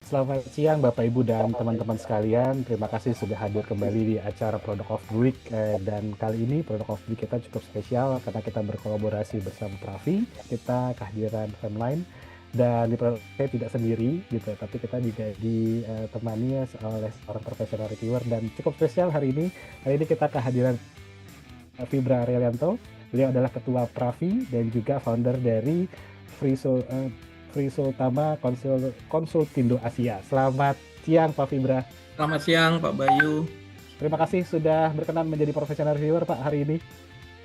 Selamat siang Bapak Ibu dan teman-teman sekalian. Terima kasih sudah hadir kembali di acara Product of the Week. Dan kali ini Product of the Week kita cukup spesial karena kita berkolaborasi bersama Pravi. Kita kehadiran Femline dan di Product saya tidak sendiri gitu, tapi kita juga ditemani oleh seorang profesional reviewer dan cukup spesial hari ini. Hari ini kita kehadiran Fibra Aurelianto. Beliau adalah ketua Pravi dan juga founder dari Friso Tama Konsultindo Asia. Selamat siang Pak Fibra. Selamat siang Pak Bayu. Terima kasih sudah berkenan menjadi profesional reviewer Pak hari ini.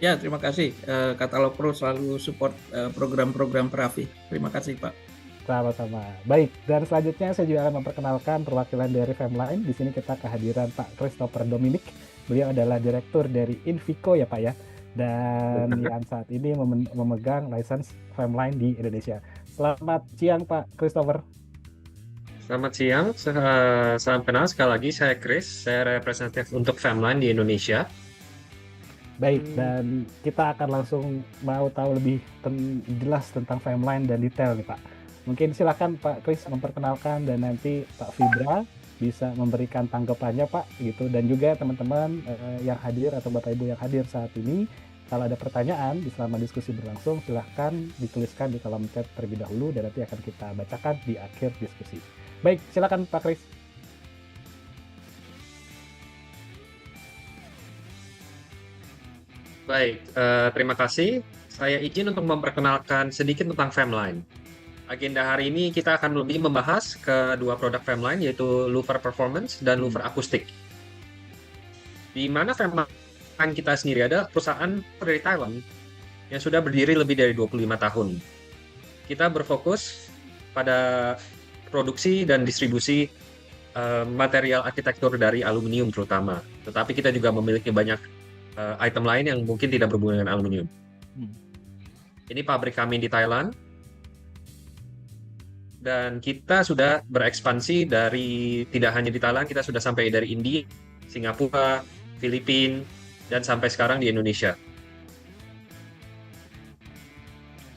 Ya, terima kasih. Katalog Pro selalu support program-program Pravi. Terima kasih Pak. Sama-sama. Baik, dan selanjutnya saya juga akan memperkenalkan perwakilan dari Femline. Di sini kita kehadiran Pak Christopher Dominic. Beliau adalah direktur dari Invico ya Pak ya. Dan yang saat ini memegang license Femline di Indonesia. Selamat siang Pak Christopher. Selamat siang, salam kenal sekali lagi, saya Chris, saya representatif untuk Femline di Indonesia. Baik, dan kita akan langsung mau tahu lebih jelas tentang Femline dan detail nih Pak. Mungkin silakan Pak Chris memperkenalkan dan nanti Pak Fibra bisa memberikan tanggapannya Pak gitu, dan juga teman-teman yang hadir atau Bapak Ibu yang hadir saat ini, kalau ada pertanyaan di selama diskusi berlangsung silahkan dituliskan di kolom chat terlebih dahulu dan nanti akan kita bacakan di akhir diskusi. Baik, silakan Pak Chris. Baik, terima kasih. Saya izin untuk memperkenalkan sedikit tentang Femline. Agenda hari ini kita akan lebih membahas kedua produk Femline, yaitu Louver Performance dan Louver Acoustic. Di mana Femline kita sendiri ada perusahaan dari Thailand yang sudah berdiri lebih dari 25 tahun. Kita berfokus pada produksi dan distribusi material arsitektur dari aluminium terutama. Tetapi kita juga memiliki banyak item lain yang mungkin tidak berhubungan dengan aluminium. Ini pabrik kami di Thailand. Dan kita sudah berekspansi dari tidak hanya di Thailand, kita sudah sampai dari India, Singapura, Filipina, dan sampai sekarang di Indonesia.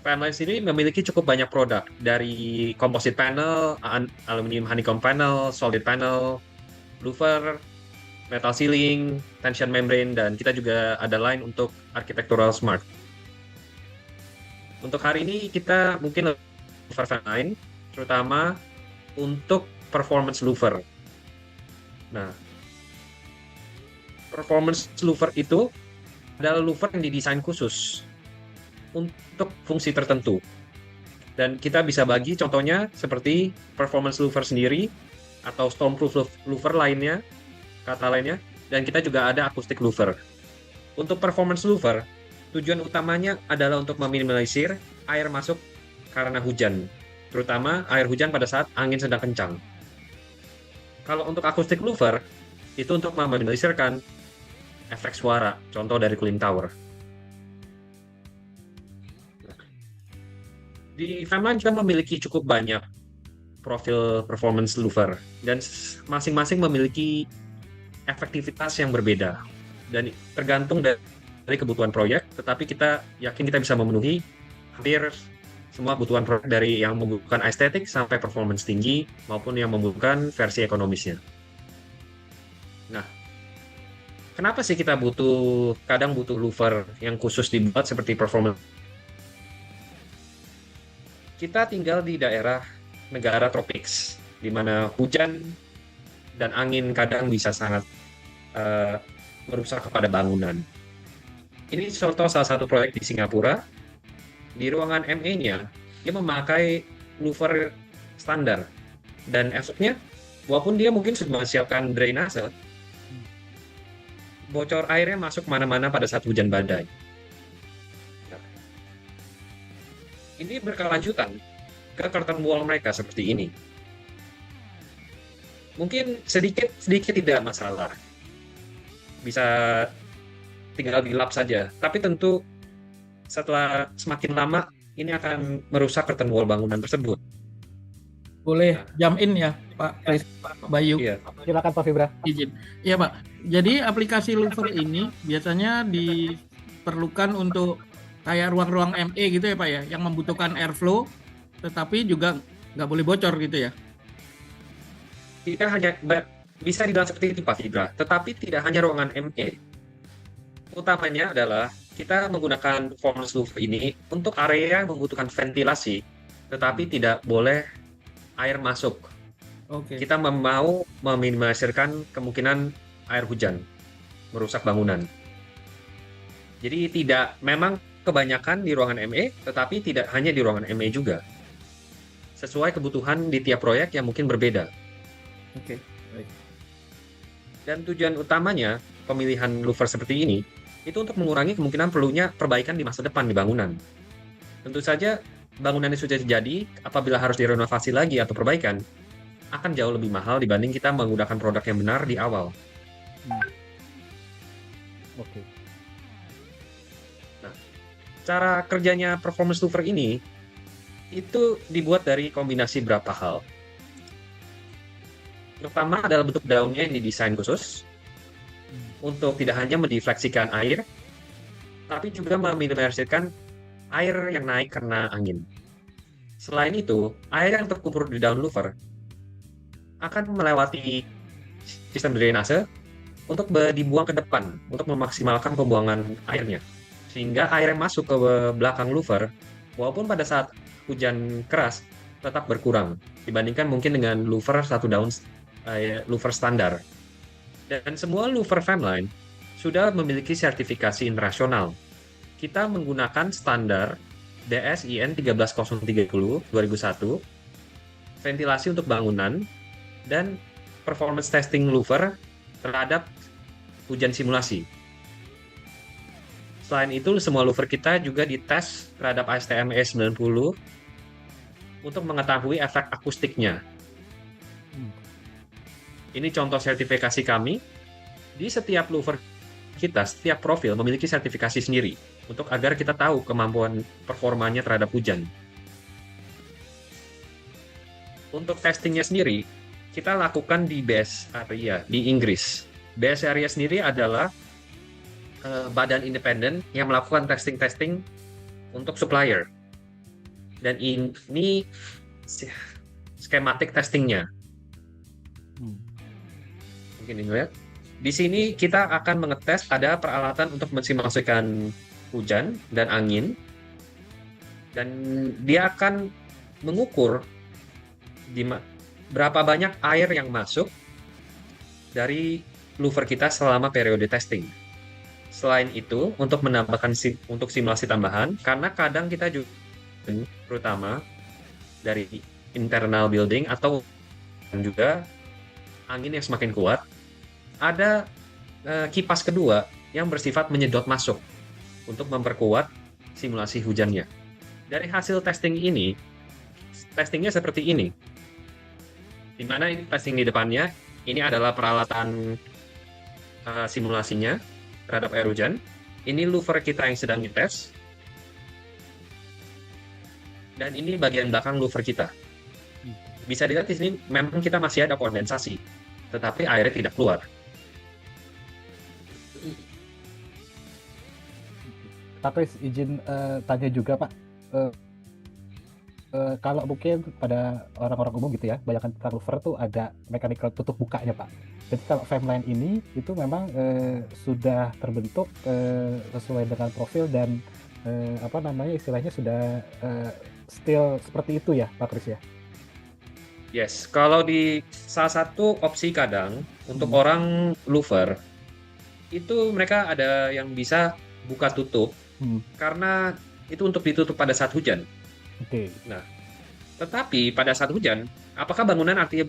Femline sendiri memiliki cukup banyak produk, dari composite panel, aluminium honeycomb panel, solid panel, louver, metal sealing, tension membrane, dan kita juga ada line untuk architectural smart. Untuk hari ini kita mungkin louver Femline, terutama untuk performance louver. Nah, performance louver itu adalah louver yang didesain khusus untuk fungsi tertentu. Dan kita bisa bagi contohnya seperti performance louver sendiri atau stormproof louver lainnya, kata lainnya, dan kita juga ada acoustic louver. Untuk performance louver, tujuan utamanya adalah untuk meminimalisir air masuk karena hujan, terutama air hujan pada saat angin sedang kencang. Kalau untuk acoustic louver, itu untuk meminimalisirkan efek suara, contoh dari cooling tower. Di Femline juga memiliki cukup banyak profil performance louver, dan masing-masing memiliki efektivitas yang berbeda, dan tergantung dari kebutuhan proyek, tetapi kita yakin kita bisa memenuhi hampir semua kebutuhan produk, dari yang membutuhkan estetik sampai performance tinggi maupun yang membutuhkan versi ekonomisnya. Nah, kenapa sih kita kadang butuh louver yang khusus dibuat seperti performance? Kita tinggal di daerah negara tropis, di mana hujan dan angin kadang bisa sangat merusak kepada bangunan. Ini contoh salah satu proyek di Singapura. Di ruangan MA-nya, dia memakai louver standar. Dan efeknya, walaupun dia mungkin sudah menyiapkan drainase, bocor airnya masuk mana-mana pada saat hujan badai. Nah, ini berkelanjutan ke curtain wall mereka seperti ini. Mungkin sedikit tidak masalah. Bisa tinggal dilap saja. Tapi tentu setelah semakin lama, ini akan merusak curtain wall bangunan tersebut. Boleh jump in ya Pak Chris, Pak Bayu? Iya. Silakan Pak Fibra. Izin. Iya Pak. Jadi aplikasi louver ini biasanya diperlukan untuk kayak ruang-ruang ME gitu ya Pak ya, yang membutuhkan airflow, tetapi juga nggak boleh bocor gitu ya? kita hanya bisa dibilang seperti itu Pak Fibra, tetapi tidak hanya ruangan ME. Utamanya adalah kita menggunakan performance louver ini untuk area yang membutuhkan ventilasi, tetapi tidak boleh air masuk. Oke. Kita mau meminimalisirkan kemungkinan air hujan merusak bangunan. Jadi tidak, memang kebanyakan di ruangan ME, tetapi tidak hanya di ruangan ME juga. Sesuai kebutuhan di tiap proyek yang mungkin berbeda. Oke. Baik. Dan tujuan utamanya pemilihan louver seperti ini itu untuk mengurangi kemungkinan perlunya perbaikan di masa depan di bangunan. Tentu saja bangunan yang sudah jadi apabila harus direnovasi lagi atau perbaikan akan jauh lebih mahal dibanding kita menggunakan produk yang benar di awal. Oke. Nah, cara kerjanya performance louver ini itu dibuat dari kombinasi berapa hal. Pertama adalah bentuk daunnya yang didesain khusus untuk tidak hanya mendefleksikan air, tapi juga meminimalisirkan air yang naik karena angin. Selain itu, air yang terkumpul di daun louver akan melewati sistem drainase untuk dibuang ke depan, untuk memaksimalkan pembuangan airnya. Sehingga air yang masuk ke belakang louver, walaupun pada saat hujan keras, tetap berkurang dibandingkan mungkin dengan louver satu daun louver standar. Dan semua louver Femline sudah memiliki sertifikasi internasional. Kita menggunakan standar DSIN 13030 2001, ventilasi untuk bangunan, dan performance testing louver terhadap hujan simulasi. Selain itu, semua louver kita juga dites terhadap ASTM E90 untuk mengetahui efek akustiknya. Ini contoh sertifikasi kami. Di setiap louver kita, setiap profil memiliki sertifikasi sendiri untuk agar kita tahu kemampuan performanya terhadap hujan. Untuk testingnya sendiri, kita lakukan di base area di Inggris. Base area sendiri adalah badan independen yang melakukan testing untuk supplier. Dan ini skematik testingnya. Mungkin ini lihat. Di sini kita akan mengetes ada peralatan untuk mensimulasikan hujan dan angin. Dan dia akan mengukur berapa banyak air yang masuk dari louver kita selama periode testing. Selain itu, untuk menambahkan untuk simulasi tambahan, karena kadang kita juga, terutama dari internal building atau juga angin yang semakin kuat, ada kipas kedua yang bersifat menyedot masuk untuk memperkuat simulasi hujannya. Dari hasil testing ini, testingnya seperti ini. Di mana ini testing di depannya, ini adalah peralatan simulasinya terhadap air hujan. Ini louver kita yang sedang dites. Dan ini bagian belakang louver kita. Bisa dilihat di sini memang kita masih ada kondensasi, tetapi airnya tidak keluar. Pak Kris, izin tanya juga Pak, kalau mungkin pada orang-orang umum gitu ya, banyak tentang louver tuh ada mechanical tutup bukanya Pak. Jadi kalau Femline ini itu memang sudah terbentuk sesuai dengan profil dan apa namanya istilahnya sudah still seperti itu ya Pak Kris ya? Yes, kalau di salah satu opsi kadang untuk orang louver itu mereka ada yang bisa buka tutup karena itu untuk ditutup pada saat hujan. Oke. Nah, tetapi pada saat hujan, apakah bangunan artinya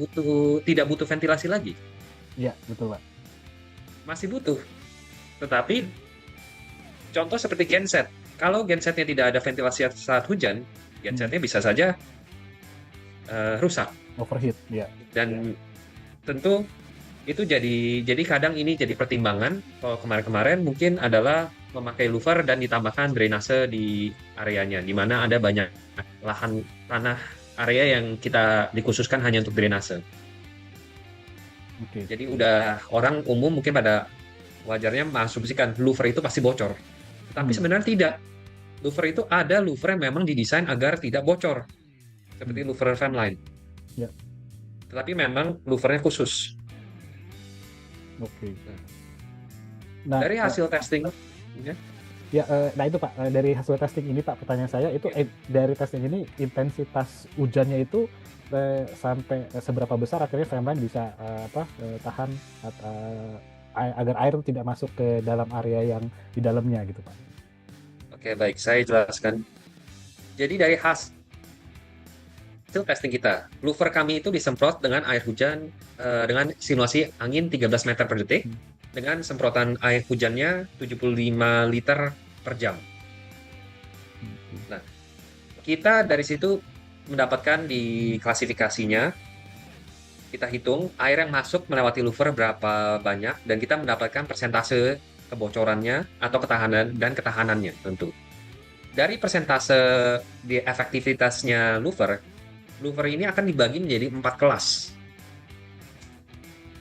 tidak butuh ventilasi lagi? Iya, betul Pak. Masih butuh. Tetapi contoh seperti genset. Kalau gensetnya tidak ada ventilasi saat hujan, gensetnya bisa saja rusak. Overheat, ya. Dan tentu itu jadi kadang ini jadi pertimbangan kalau kemarin-kemarin mungkin adalah memakai louver dan ditambahkan drainase di areanya, di mana ada banyak lahan tanah area yang kita dikhususkan hanya untuk drainase. Oke. Jadi udah orang umum mungkin pada wajarnya mengasumsikan louver itu pasti bocor. Tapi sebenarnya tidak. Louver itu ada louver yang memang didesain agar tidak bocor. Seperti louver Femline. Ya. tetapi memang louvernya khusus. Oke. Nah, Dari hasil testing, ya, ya, nah itu Pak, dari hasil testing ini Pak, pertanyaan saya itu dari testing ini intensitas hujannya itu sampai seberapa besar akhirnya Femline bisa tahan agar air tidak masuk ke dalam area yang di dalamnya gitu Pak. oke, baik, saya jelaskan. Jadi dari hasil testing kita, louver kami itu disemprot dengan air hujan dengan simulasi angin 13 meter per detik, dengan semprotan air hujannya 75 liter per jam. Nah, kita dari situ mendapatkan di klasifikasinya, kita hitung air yang masuk melewati louver berapa banyak, dan kita mendapatkan persentase kebocorannya atau ketahanannya tentu. Dari persentase di efektivitasnya louver ini akan dibagi menjadi 4 kelas.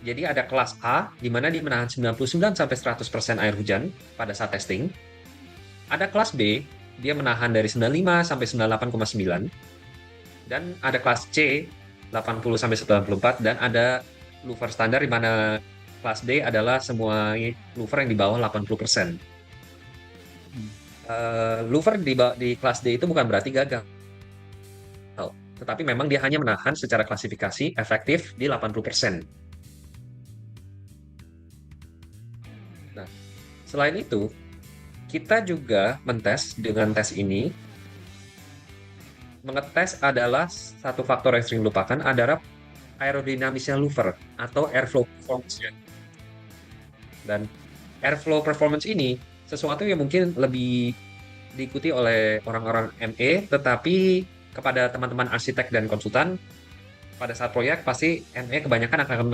Jadi ada kelas A, di mana dia menahan 99-100% air hujan pada saat testing. Ada kelas B, dia menahan dari 95 sampai 98,9. Dan ada kelas C, 80 sampai 94, dan ada louver standar di mana kelas D adalah semua louver yang di bawah 80%. Louver di kelas D itu bukan berarti gagal, tetapi memang dia hanya menahan secara klasifikasi efektif di 80%. Nah, selain itu, kita juga mentes dengan tes ini. Mengetes adalah satu faktor yang sering dilupakan, adalah aerodinamisnya louver atau airflow performance-nya. Dan airflow performance ini sesuatu yang mungkin lebih diikuti oleh orang-orang ME, tetapi kepada teman-teman arsitek dan konsultan, pada saat proyek pasti ME kebanyakan akan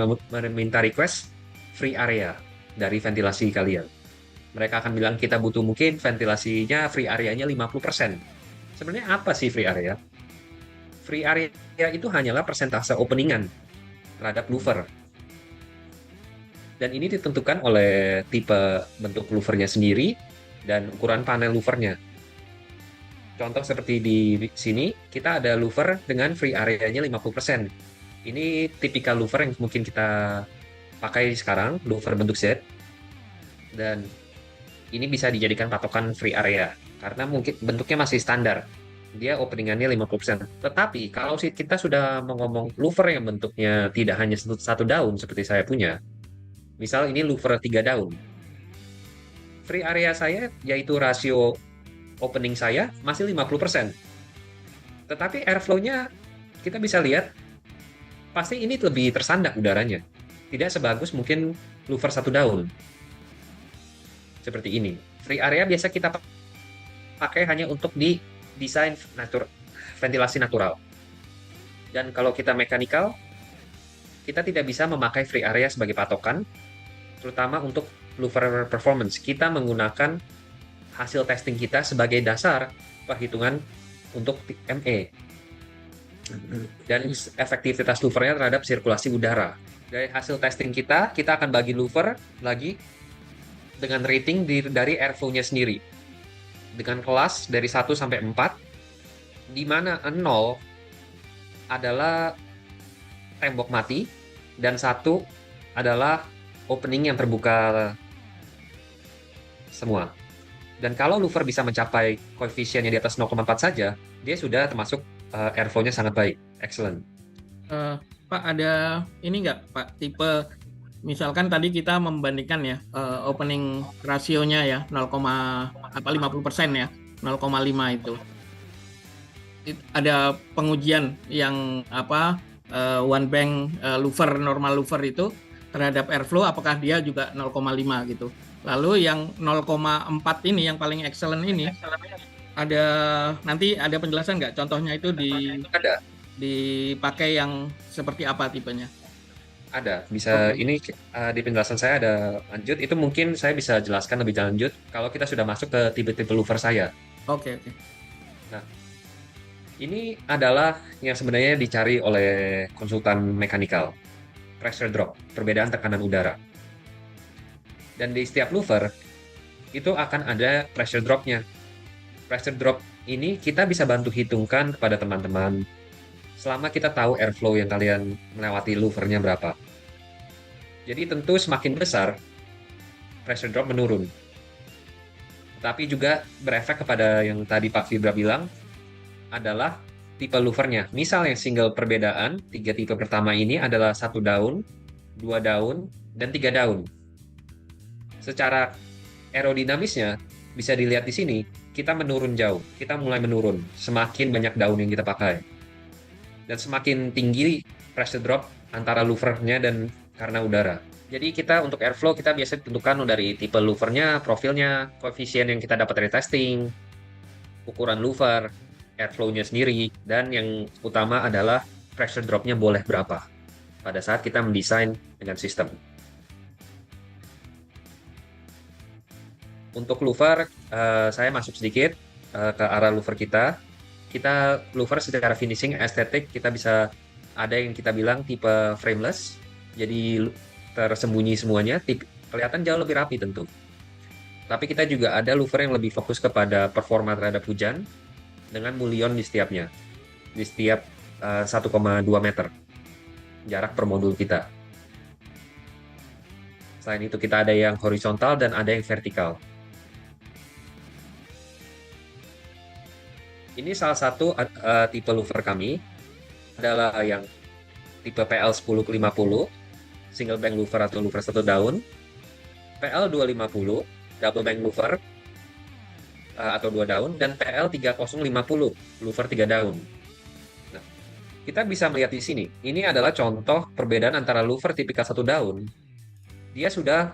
meminta request free area dari ventilasi kalian. Mereka akan bilang kita butuh mungkin ventilasinya free area-nya 50%. Sebenarnya apa sih free area? Free area itu hanyalah persentase openingan terhadap louver. Dan ini ditentukan oleh tipe bentuk louvernya sendiri dan ukuran panel louvernya. Contoh seperti di sini, kita ada louver dengan free area-nya 50%. Ini tipikal louver yang mungkin kita pakai sekarang, louver bentuk Z. Dan ini bisa dijadikan patokan free area, karena mungkin bentuknya masih standar. Dia openingannya 50%. Tetapi kalau kita sudah ngomong louver yang bentuknya tidak hanya satu daun seperti saya punya, misal ini louver 3 daun, free area saya, yaitu rasio opening saya, masih 50%. Tetapi airflow-nya, kita bisa lihat, pasti ini lebih tersandak udaranya. Tidak sebagus mungkin louver 1 daun. Seperti ini. Free area biasa kita pakai hanya untuk di desain ventilasi natural. Dan kalau kita mechanical, kita tidak bisa memakai free area sebagai patokan, terutama untuk louver performance. Kita menggunakan hasil testing kita sebagai dasar perhitungan untuk ME. Dan efektivitas louvernya terhadap sirkulasi udara. Dari hasil testing kita akan bagi louver lagi dengan rating dari airflow-nya sendiri. Dengan kelas dari 1 sampai 4, di mana 0 adalah tembok mati, dan 1 adalah opening yang terbuka semua. Dan kalau louver bisa mencapai koefisiennya di atas 0,4 saja, dia sudah termasuk airflow-nya sangat baik. Excellent. Pak, ada ini nggak, Pak, tipe misalkan tadi kita membandingkan ya opening rasionya ya 50% ya, 0,5 itu. Ada pengujian yang one bank louver, normal louver itu terhadap airflow, apakah dia juga 0,5 gitu. Lalu yang 0,4 ini yang paling excellent ini nanti ada penjelasan nggak? Contohnya itu Ada. Dipakai yang seperti apa tipenya? Ada, bisa. Ini di penjelasan saya ada lanjut. Itu mungkin saya bisa jelaskan lebih lanjut kalau kita sudah masuk ke tipe-tipe louver saya. Oke. Nah, ini adalah yang sebenarnya dicari oleh konsultan mechanical. Pressure drop, perbedaan tekanan udara. Dan di setiap louver itu akan ada pressure drop-nya. Pressure drop ini kita bisa bantu hitungkan kepada teman-teman selama kita tahu airflow yang kalian melewati louvernya berapa. Jadi tentu semakin besar, pressure drop menurun. Tapi juga berefek kepada yang tadi Pak Fibra bilang, adalah tipe louvernya. Misal yang single perbedaan, 3 tipe pertama ini adalah 1 daun, 2 daun, dan 3 daun. Secara aerodinamisnya, bisa dilihat di sini, kita menurun jauh. Kita mulai menurun, semakin banyak daun yang kita pakai. Dan semakin tinggi pressure drop antara louvernya dan karena udara. Jadi kita untuk airflow kita biasa tentukan dari tipe louvernya, profilnya, koefisien yang kita dapat dari testing, ukuran louver, airflow-nya sendiri, dan yang utama adalah pressure drop-nya boleh berapa pada saat kita mendesain dengan sistem. Untuk louver, saya masuk sedikit ke arah louver kita. Kita louver secara finishing estetik kita bisa ada yang kita bilang tipe frameless, jadi tersembunyi semuanya, kelihatan jauh lebih rapi tentu. Tapi kita juga ada louver yang lebih fokus kepada performa terhadap hujan dengan mullion di setiapnya, di setiap 1,2 meter jarak per modul kita. Selain itu kita ada yang horizontal dan ada yang vertikal. Ini salah satu tipe louver kami adalah yang tipe PL1050, single bank louver atau louver 1 daun, PL250, double bank louver atau 2 daun, dan PL3050, louver 3 daun. Nah, kita bisa melihat di sini, ini adalah contoh perbedaan antara louver tipikal 1 daun. Dia sudah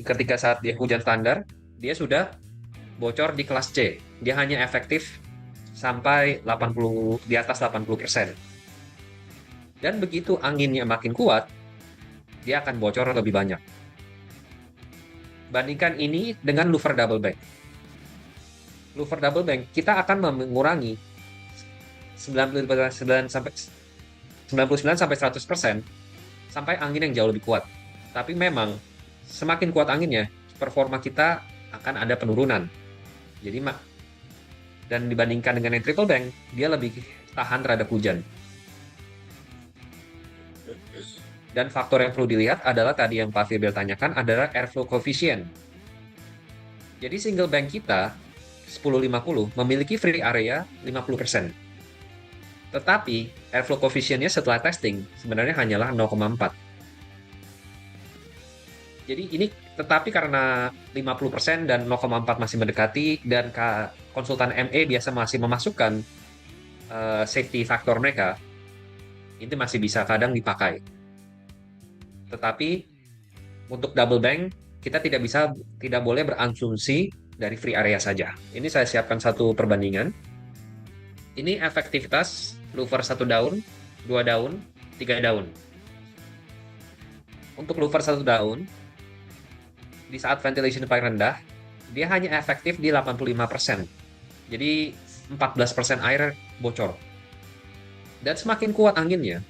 ketika saat dia hujan standar, dia sudah bocor di kelas C. Dia hanya efektif sampai di atas 80%. Dan begitu anginnya makin kuat, dia akan bocor lebih banyak. Bandingkan ini dengan louver double bank. Louver double bank, kita akan mengurangi 99 sampai 100% sampai angin yang jauh lebih kuat. Tapi memang semakin kuat anginnya, performa kita akan ada penurunan. Jadi dan dibandingkan dengan yang triple bank, dia lebih tahan terhadap hujan. Dan faktor yang perlu dilihat adalah tadi yang Pak Firbil tanyakan adalah airflow coefficient. Jadi single bank kita 1050 memiliki free area 50%. Tetapi airflow coefficient-nya setelah testing sebenarnya hanyalah 0,4. Jadi ini tetapi karena 50% dan 0,4 masih mendekati dan konsultan ME biasa masih memasukkan safety factor mereka, itu masih bisa kadang dipakai. Tetapi untuk double bank kita tidak boleh berasumsi dari free area saja. Ini saya siapkan satu perbandingan. Ini efektivitas louver 1 daun, 2 daun, 3 daun. Untuk louver 1 daun, di saat ventilation paling rendah, dia hanya efektif di 85%. Jadi 14% air bocor. Dan semakin kuat anginnya,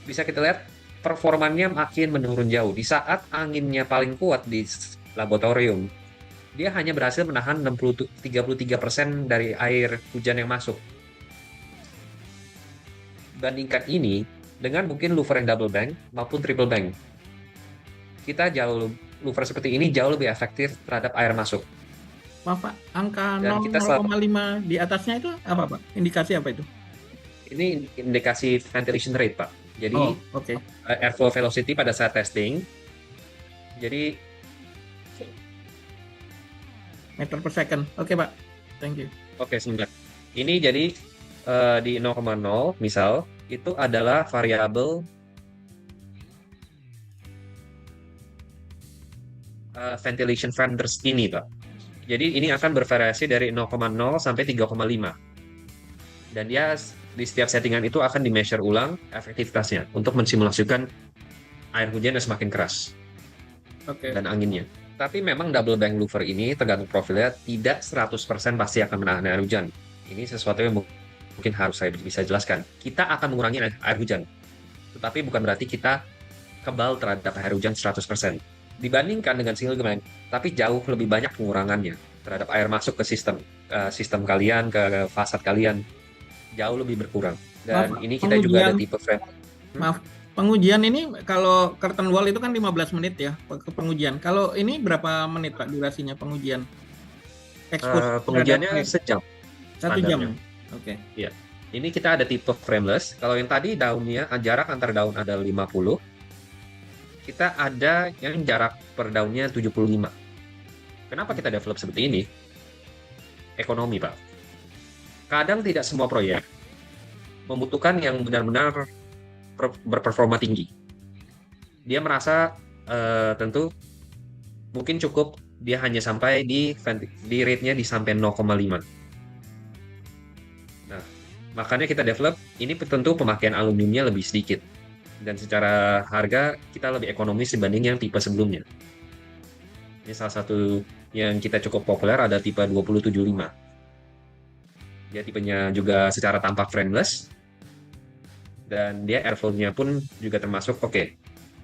bisa kita lihat performanya makin menurun jauh. Di saat anginnya paling kuat di laboratorium, dia hanya berhasil menahan 33% dari air hujan yang masuk. Bandingkan ini dengan mungkin louver yang double bank maupun triple bank. Kita louver seperti ini jauh lebih efektif terhadap air masuk. Maaf Pak, angka Dan 0,5 di atasnya itu apa Pak? Indikasi apa itu? Ini indikasi ventilation rate Pak. Jadi okay. Airflow velocity pada saat testing. Jadi meter per second. Oke Pak, thank you. Oke, sebentar. Ini jadi di 0,0 misal itu adalah variabel ventilation vendors ini, Pak. Jadi ini akan bervariasi dari 0,0 sampai 3,5. Dan dia di setiap settingan itu akan di-measure ulang efektivitasnya untuk mensimulasikan air hujan yang semakin keras. Dan anginnya. Tapi memang double bank louver ini tergantung profilnya tidak 100% pasti akan menahan air hujan. Ini sesuatu yang mungkin harus saya bisa jelaskan. Kita akan mengurangi air hujan. Tetapi bukan berarti kita kebal terhadap air hujan 100%. Dibandingkan dengan single bank, tapi jauh lebih banyak pengurangannya terhadap air masuk ke sistem kalian, ke fasad kalian. jauh lebih berkurang. Maaf, Dan ini kita juga ada pengujian, tipe frame. maaf, pengujian ini kalau curtain wall itu kan 15 menit ya ke pengujian. Kalau ini berapa menit Pak durasinya pengujian? Expose terhadap Pengujiannya frame. sejam 1 jam. standarnya. Oke. Iya. Ini kita ada tipe frameless. Kalau yang tadi daunnya jarak antar daun ada 50, kita ada yang jarak per daunnya 75. Kenapa kita develop seperti ini? Ekonomi, Pak. Kadang tidak semua proyek membutuhkan yang benar-benar berperforma tinggi. Dia merasa tentu mungkin cukup dia hanya sampai di rate-nya di sampai 0,5. Nah, makanya kita develop ini tentu pemakaian aluminiumnya lebih sedikit. Dan secara harga kita lebih ekonomis dibanding yang tipe sebelumnya. Ini salah satu yang kita cukup populer ada tipe 2075. Dia tipenya juga secara tampak frameless. Dan dia airflow-nya pun juga termasuk oke.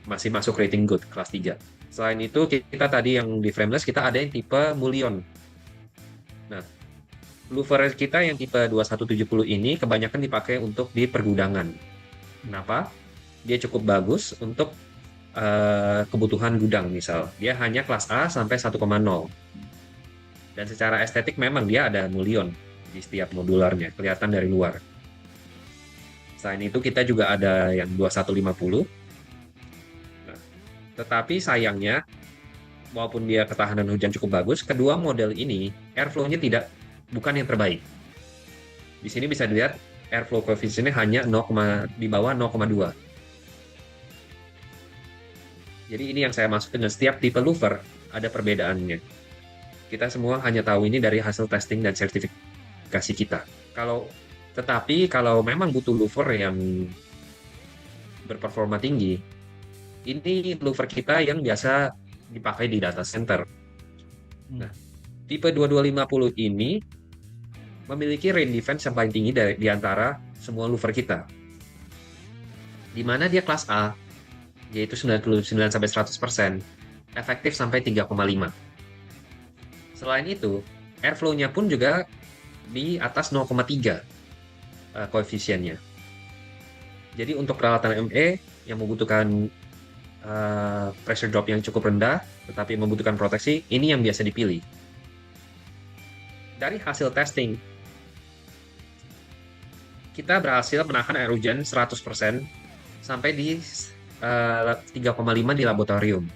Masih masuk rating good, kelas 3. Selain itu, kita tadi yang di frameless, kita ada yang tipe Mullion. Nah, louver kita yang tipe 2170 ini kebanyakan dipakai untuk di pergudangan. Kenapa? Dia cukup bagus untuk kebutuhan gudang misal. Dia hanya kelas A sampai 1,0. Dan secara estetik memang dia ada Mullion di setiap modularnya, kelihatan dari luar. Selain itu kita juga ada yang 2150. Nah, tetapi sayangnya, walaupun dia ketahanan hujan cukup bagus, kedua model ini airflow-nya bukan yang terbaik. Di sini bisa dilihat airflow coefficient-nya hanya di bawah 0,2. Jadi ini yang saya maksudkan, dan setiap tipe louver ada perbedaannya. Kita semua hanya tahu ini dari hasil testing dan sertifikasi kita. Tetapi kalau memang butuh louver yang berperforma tinggi, ini louver kita yang biasa dipakai di data center. Nah, tipe 2250 ini memiliki rain defense yang paling tinggi di antara semua louver kita. Di mana dia kelas A, yaitu 99-100%, efektif sampai 3,5. Selain itu, airflow-nya pun juga di atas 0,3 koefisiennya. Jadi untuk peralatan ME yang membutuhkan pressure drop yang cukup rendah, tetapi membutuhkan proteksi, ini yang biasa dipilih. Dari hasil testing, kita berhasil menahan air hujan 100% sampai di 3,5 di laboratorium.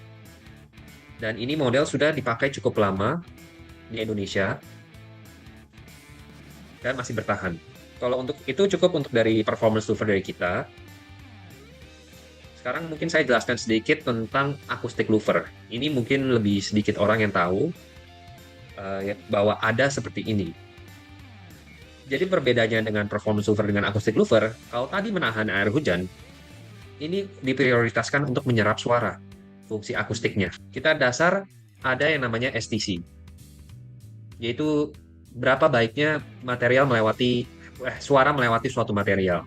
Dan ini model sudah dipakai cukup lama di Indonesia dan masih bertahan. Kalau untuk itu cukup untuk dari performance louver dari kita. Sekarang mungkin saya jelaskan sedikit tentang acoustic louver. Ini mungkin lebih sedikit orang yang tahu bahwa ada seperti ini. Jadi perbedaannya dengan performance louver dengan acoustic louver, kalau tadi menahan air hujan, ini diprioritaskan untuk menyerap suara, fungsi akustiknya. Kita dasar ada yang namanya STC, yaitu berapa baiknya suara melewati suatu material.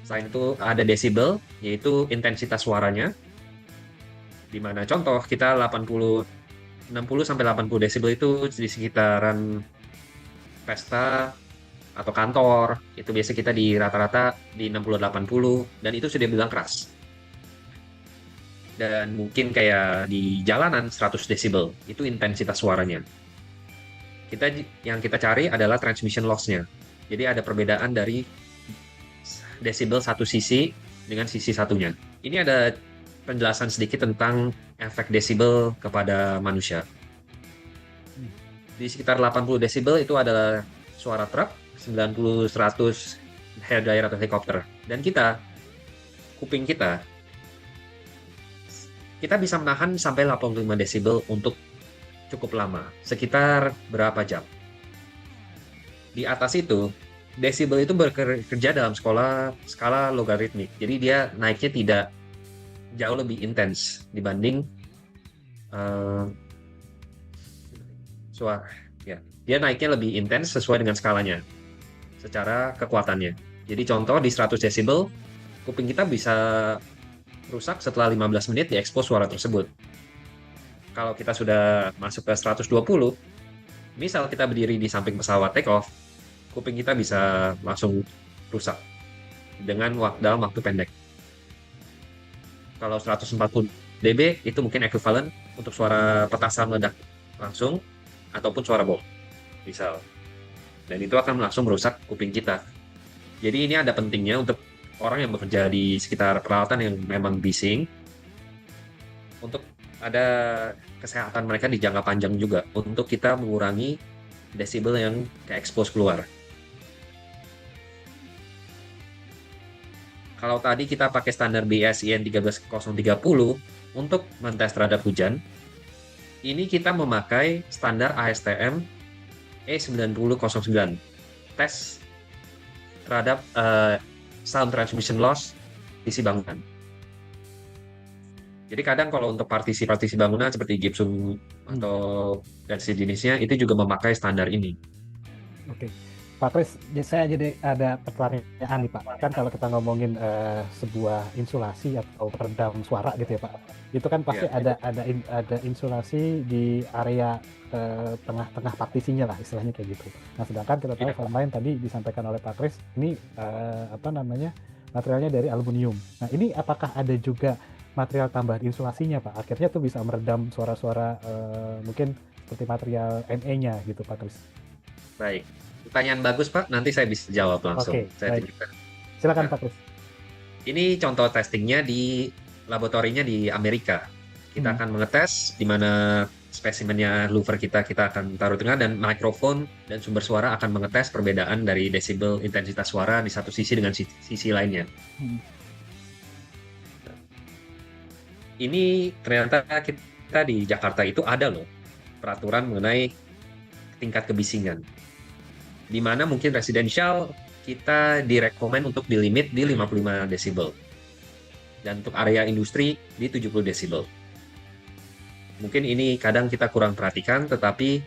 Selain itu ada desibel, yaitu intensitas suaranya. Di mana contoh kita 60-80 desibel itu di sekitaran pesta atau kantor, itu biasa kita di rata-rata di 60-80, dan itu sudah bilang keras. Dan mungkin kayak di jalanan 100 desibel, itu intensitas suaranya. Yang kita cari adalah transmission loss-nya. Jadi ada perbedaan dari desibel satu sisi dengan sisi satunya. Ini ada penjelasan sedikit tentang efek desibel kepada manusia. Di sekitar 80 desibel itu adalah suara truk, 90-100 hair dryer atau helikopter. Dan kuping kita bisa menahan sampai 85 desibel untuk cukup lama, sekitar berapa jam. Di atas itu, desibel itu bekerja dalam skala logaritmik. Jadi dia naiknya tidak jauh lebih intens dibanding suara. Ya, dia naiknya lebih intens sesuai dengan skalanya, secara kekuatannya. Jadi contoh di 100 desibel, kuping kita bisa rusak setelah 15 menit diekspos suara tersebut. Kalau kita sudah masuk ke 120, misal kita berdiri di samping pesawat take off, kuping kita bisa langsung rusak dalam waktu pendek. Kalau 140 dB itu mungkin ekuivalen untuk suara petasan meledak langsung ataupun suara bom, misal. Dan itu akan langsung merusak kuping kita. Jadi ini ada pentingnya untuk orang yang bekerja di sekitar peralatan yang memang bising, untuk ada kesehatan mereka di jangka panjang juga, untuk kita mengurangi desibel yang ke-expose keluar. Kalau tadi kita pakai standar BSIN 13030 untuk mentes terhadap hujan, ini kita memakai standar ASTM E9009 tes terhadap sound transmission loss partisi bangunan. Jadi kadang kalau untuk partisi bangunan seperti gypsum atau dan sejenisnya itu juga memakai standar ini. Oke. Pak Kris, saya jadi ada pertanyaan nih Pak. Kan kalau kita ngomongin sebuah insulasi atau peredam suara gitu ya Pak, itu kan pasti ada insulasi di area tengah-tengah partisinya lah, istilahnya kayak gitu. Nah sedangkan kita tahu film lain tadi disampaikan oleh Pak Kris, ini materialnya dari aluminium. Nah ini apakah ada juga material tambahan insulasinya Pak? Akhirnya tuh bisa meredam suara-suara mungkin seperti material ME-nya gitu Pak Kris. Baik. Pertanyaan bagus Pak, nanti saya bisa jawab langsung. Oke, Saya baik. tunjukkan. Silakan Pak Kris. Ini contoh testingnya di laboratorinya di Amerika. Kita akan mengetes di mana spesimennya louver kita akan taruh tengah, dan mikrofon dan sumber suara akan mengetes perbedaan dari desibel intensitas suara di satu sisi dengan sisi lainnya. Ini ternyata kita di Jakarta itu ada loh peraturan mengenai tingkat kebisingan, di mana mungkin residensial kita direkomend untuk di limit di 55 desibel. Dan untuk area industri di 70 desibel. Mungkin ini kadang kita kurang perhatikan, tetapi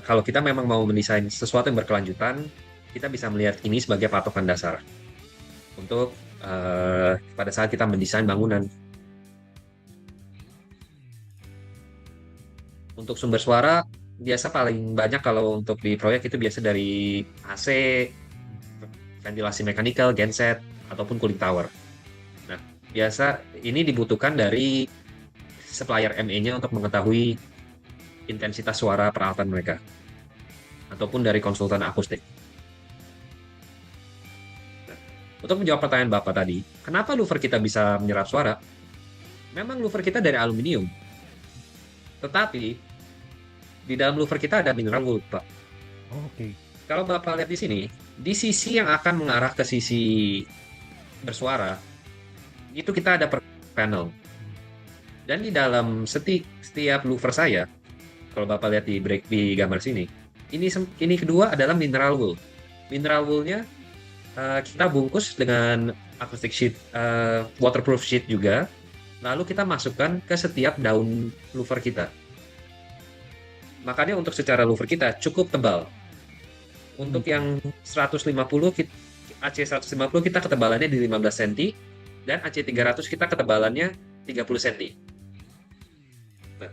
kalau kita memang mau mendesain sesuatu yang berkelanjutan, kita bisa melihat ini sebagai patokan dasar untuk pada saat kita mendesain bangunan. Untuk sumber suara, biasa paling banyak kalau untuk di proyek itu biasa dari AC, ventilasi mekanikal, genset, ataupun cooling tower. Nah, biasa ini dibutuhkan dari supplier ME-nya untuk mengetahui intensitas suara peralatan mereka, ataupun dari konsultan akustik. Nah, untuk menjawab pertanyaan Bapak tadi, kenapa louver kita bisa menyerap suara? Memang louver kita dari aluminium, tetapi di dalam louver kita ada mineral wool, Pak. Oke. Kalau Bapak lihat di sini, di sisi yang akan mengarah ke sisi bersuara, itu kita ada panel. Dan di dalam setiap louver saya, kalau Bapak lihat di gambar sini, ini kedua adalah mineral wool. Mineral woolnya kita bungkus dengan acoustic sheet, waterproof sheet juga, lalu kita masukkan ke setiap daun louver kita. Makanya untuk secara louver kita cukup tebal. Untuk yang 150, AC150 kita ketebalannya di 15 cm, dan AC300 kita ketebalannya 30 cm. Nah,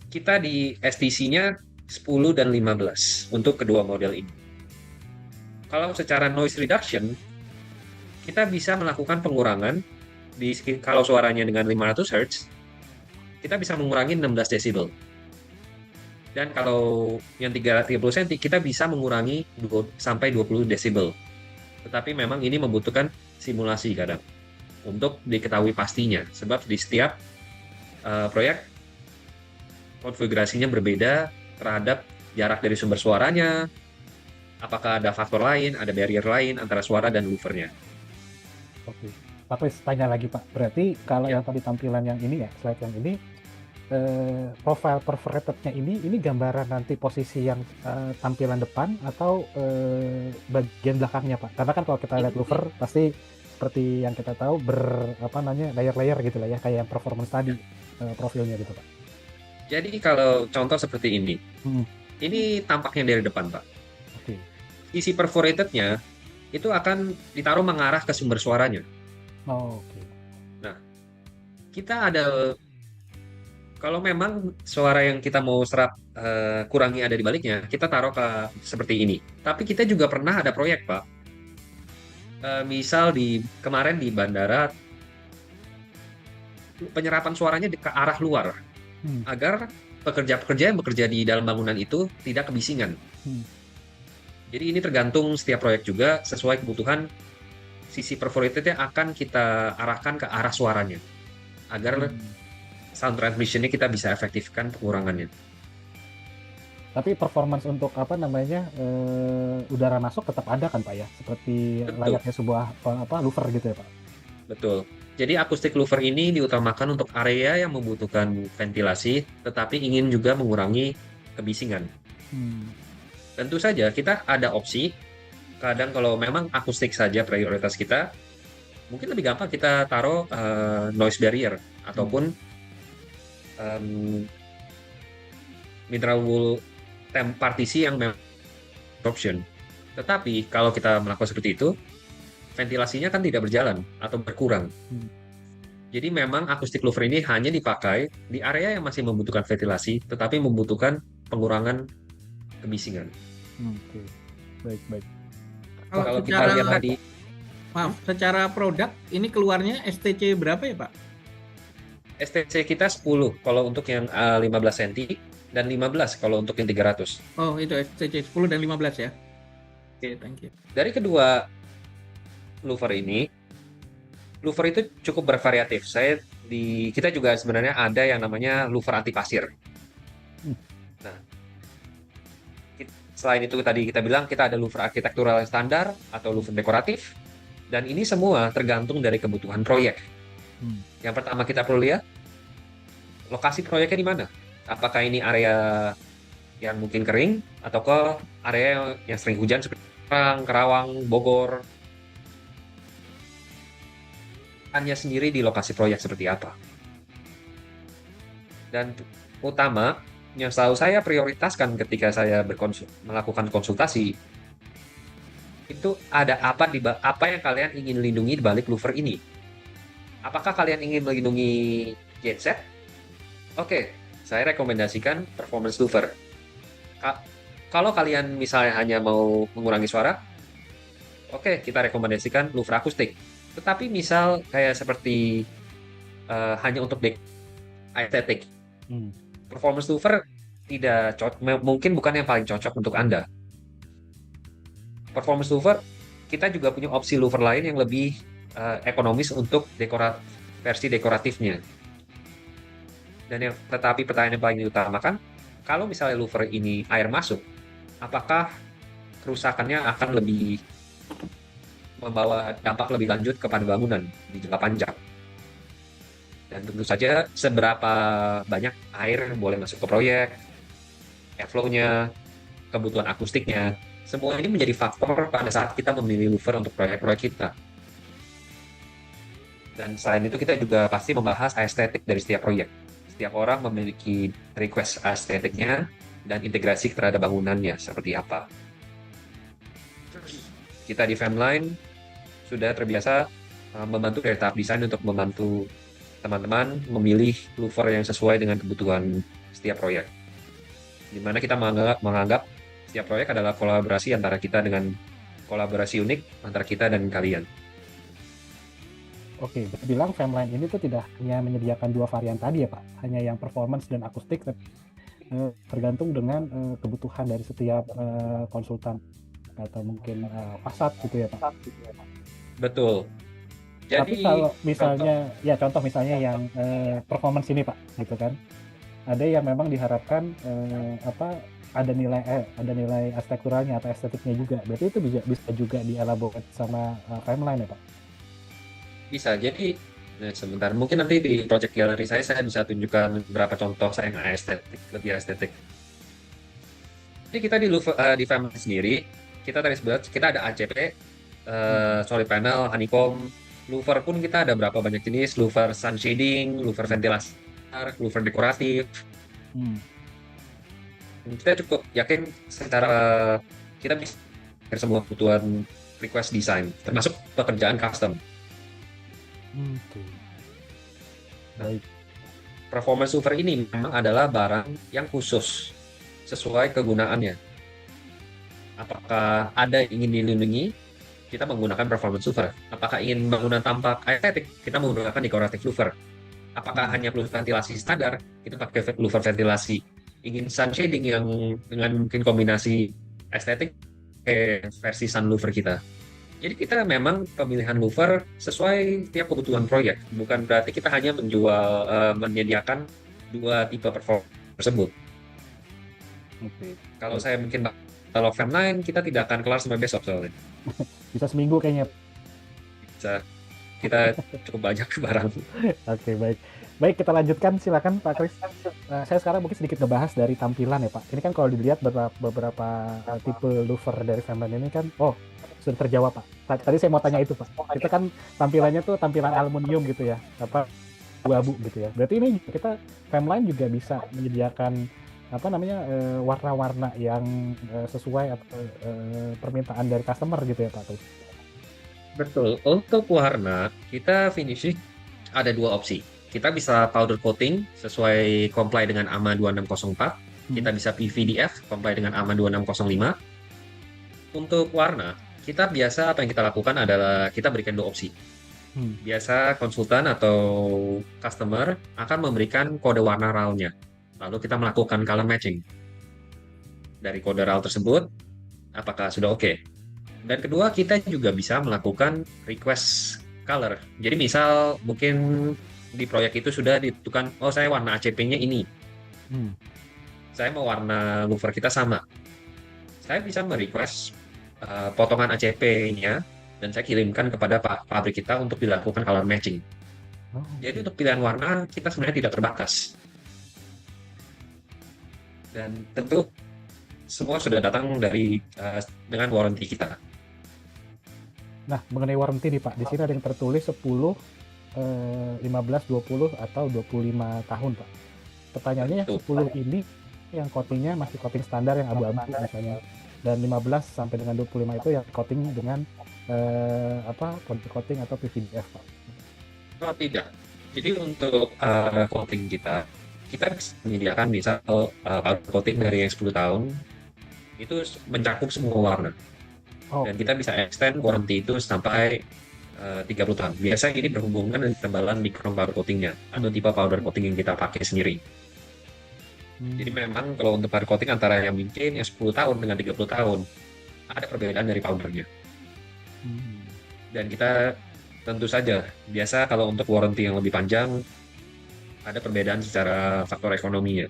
kita di STC-nya 10 dan 15 untuk kedua model ini. Kalau secara noise reduction, kita bisa melakukan pengurangan kalau suaranya dengan 500 Hz, kita bisa mengurangi 16 desibel. Dan kalau yang 30 cm, kita bisa mengurangi sampai 20 desibel. Tetapi memang ini membutuhkan simulasi kadang untuk diketahui pastinya. Sebab di setiap proyek, konfigurasinya berbeda terhadap jarak dari sumber suaranya, apakah ada faktor lain, ada barrier lain antara suara dan louvernya. Oke. Pak Kris, tanya lagi Pak. Berarti kalau yang tadi tampilan yang ini ya, slide yang ini, profile perforated-nya ini gambaran nanti posisi yang tampilan depan atau bagian belakangnya Pak? Karena kan kalau kita lihat louver pasti seperti yang kita tahu layer-layer gitu lah ya, kayak yang performance tadi profilnya gitu Pak. Jadi kalau contoh seperti ini, ini tampaknya dari depan Pak. Oke. Isi perforated-nya itu akan ditaruh mengarah ke sumber suaranya. Oh, oke. Nah, kita ada Kalau memang suara yang kita mau serap kurangi ada di baliknya, kita taruh ke seperti ini. Tapi kita juga pernah ada proyek, Pak. Misal kemarin di bandara, penyerapan suaranya ke arah luar, agar pekerja-pekerja yang bekerja di dalam bangunan itu tidak kebisingan. Jadi ini tergantung setiap proyek juga sesuai kebutuhan. Sisi perforate-nya akan kita arahkan ke arah suaranya agar sound transmission-nya kita bisa efektifkan pengurangannya. Tapi performance untuk apa namanya udara masuk tetap ada kan Pak ya? Seperti Betul. layaknya sebuah louver gitu ya Pak? Betul. Jadi akustik louver ini diutamakan untuk area yang membutuhkan ventilasi, tetapi ingin juga mengurangi kebisingan. Tentu saja kita ada opsi. Kadang kalau memang akustik saja prioritas kita, mungkin lebih gampang kita taruh noise barrier ataupun mineral wool partisi yang memang option. Tetapi kalau kita melakukan seperti itu, ventilasinya kan tidak berjalan atau berkurang. Jadi memang akustik louver ini hanya dipakai di area yang masih membutuhkan ventilasi, tetapi membutuhkan pengurangan kebisingan. Oke, baik. Kalau kita lihat tadi, maaf, secara produk ini keluarnya STC berapa ya Pak? STC kita 10 kalau untuk yang 15 cm dan 15 kalau untuk yang 300. Oh, itu STC 10 dan 15 ya. Oke, thank you. Dari kedua louver ini, louver itu cukup bervariatif. Kita juga sebenarnya ada yang namanya louver anti pasir. Nah, selain itu tadi kita bilang kita ada louver arsitektural yang standar atau louver dekoratif, dan ini semua tergantung dari kebutuhan proyek. Yang pertama kita perlu lihat lokasi proyeknya di mana. Apakah ini area yang mungkin kering atau ke area yang sering hujan seperti Karawang, Bogor. Hanya sendiri di lokasi proyek seperti apa. Dan utama yang selalu saya prioritaskan ketika saya melakukan konsultasi, itu ada apa yang kalian ingin lindungi di balik louver ini. Apakah kalian ingin melindungi genset? Oke, saya rekomendasikan performance louver. Kalau kalian misalnya hanya mau mengurangi suara, oke, kita rekomendasikan louver akustik. Tetapi misal kayak seperti hanya untuk estetik, performance louver mungkin bukan yang paling cocok untuk Anda. Performance louver, kita juga punya opsi louver lain yang lebih ekonomis untuk versi dekoratifnya. Tetapi pertanyaan yang paling diutamakan, kalau misalnya louver ini air masuk, apakah kerusakannya akan lebih membawa dampak lebih lanjut kepada bangunan di jangka panjang? Dan tentu saja seberapa banyak air boleh masuk ke proyek, airflow-nya, kebutuhan akustiknya, semua ini menjadi faktor pada saat kita memilih louver untuk proyek-proyek kita. Dan selain itu kita juga pasti membahas estetik dari setiap proyek. Setiap orang memiliki request estetiknya dan integrasi terhadap bangunannya seperti apa. Kita di Femline sudah terbiasa membantu dari tahap desain untuk membantu teman-teman memilih louver yang sesuai dengan kebutuhan setiap proyek. Di mana kita menganggap setiap proyek adalah kolaborasi antara kita dengan kolaborasi unik antara kita dan kalian. Oke, bilang Femline ini tuh tidak hanya menyediakan dua varian tadi ya Pak, hanya yang performance dan akustik, tapi tergantung dengan kebutuhan dari setiap konsultan atau mungkin fasad gitu ya Pak. Betul. Tapi Jadi kalau misalnya, contoh misalnya yang performance ini Pak, gitu kan, ada yang memang diharapkan ada nilai arsitekturalnya atau estetiknya juga. Berarti itu bisa juga dielaborate sama Femline ya Pak? bisa. Jadi sebentar, mungkin nanti di project gallery saya bisa tunjukkan beberapa contoh saya yang lebih estetik. Jadi kita di Femline sendiri, kita tadi sebut kita ada ACP, solid panel, honeycomb, louver pun kita ada berapa banyak jenis, louver sun shading, louver ventilasi, louver dekoratif. Kita cukup yakin secara kita bisa semua kebutuhan request design, termasuk pekerjaan custom. Baik. performance louver ini memang adalah barang yang khusus sesuai kegunaannya. Apakah ada yang ingin dilindungi, kita menggunakan performance louver. Apakah ingin bangunan tampak estetik, kita menggunakan decorative louver. Apakah hanya perlu ventilasi standar, kita pakai louver ventilasi. Ingin sun shading yang dengan mungkin kombinasi estetik, versi sun louver kita. Jadi kita memang pemilihan louver sesuai tiap kebutuhan proyek. Bukan berarti kita hanya menyediakan dua tipe performance tersebut. Oke. Kalau saya mungkin kalau Fam9 kita tidak akan kelar sampai besok soalnya. Bisa seminggu kayaknya. Bisa, kita cukup banyak barang. Oke, baik. Baik, kita lanjutkan. Silakan Pak Kris. Saya sekarang mungkin sedikit ngebahas dari tampilan ya Pak. Ini kan kalau dilihat beberapa tipe louver dari Fam9 ini kan, sudah terjawab Pak. Tadi saya mau tanya itu Pak. Kita kan tampilannya tuh tampilan aluminium gitu ya, apa abu-abu gitu ya. Berarti ini kita Fam9 juga bisa menyediakan warna-warna yang sesuai atau permintaan dari customer gitu ya Pak. Betul. Untuk warna, kita finishing ada dua opsi. Kita bisa powder coating sesuai comply dengan AMA 2604. Kita bisa PVDF comply dengan AMA 2605. Untuk warna, kita biasa apa yang kita lakukan adalah kita berikan dua opsi. Biasa konsultan atau customer akan memberikan kode warna RAL-nya. Lalu kita melakukan color matching. Dari kode RAL tersebut, apakah sudah oke? Dan kedua, kita juga bisa melakukan request color. Jadi misal mungkin di proyek itu sudah ditentukan, saya warna ACP-nya ini. Saya mau warna louver kita sama. Saya bisa merequest potongan ACP-nya dan saya kirimkan kepada pabrik kita untuk dilakukan color matching. Jadi untuk pilihan warna kita sebenarnya tidak terbatas. Dan tentu semua sudah datang dengan warranty kita. Nah, mengenai warranty nih Pak, di sini ada yang tertulis 10, 15, 20 atau 25 tahun Pak. Pertanyaannya yang 10 ini yang coatingnya masih coating standar yang abu-abu misalnya, dan 15 sampai dengan 25 itu yang coating dengan powder coating atau PVDF Pak. Oh, tidak. Jadi untuk coating kita bisa menyediakan misal powder coating dari yang 10 tahun itu mencakup semua warna. Dan kita bisa extend warranty itu sampai 30 tahun. Biasanya ini berhubungan dengan ketebalan mikron powder coatingnya atau tipe powder coating yang kita pakai sendiri. Jadi memang kalau untuk powder coating antara yang mungkin yang 10 tahun dengan 30 tahun ada perbedaan dari powdernya. Dan kita tentu saja biasa kalau untuk warranty yang lebih panjang ada perbedaan secara faktor ekonominya.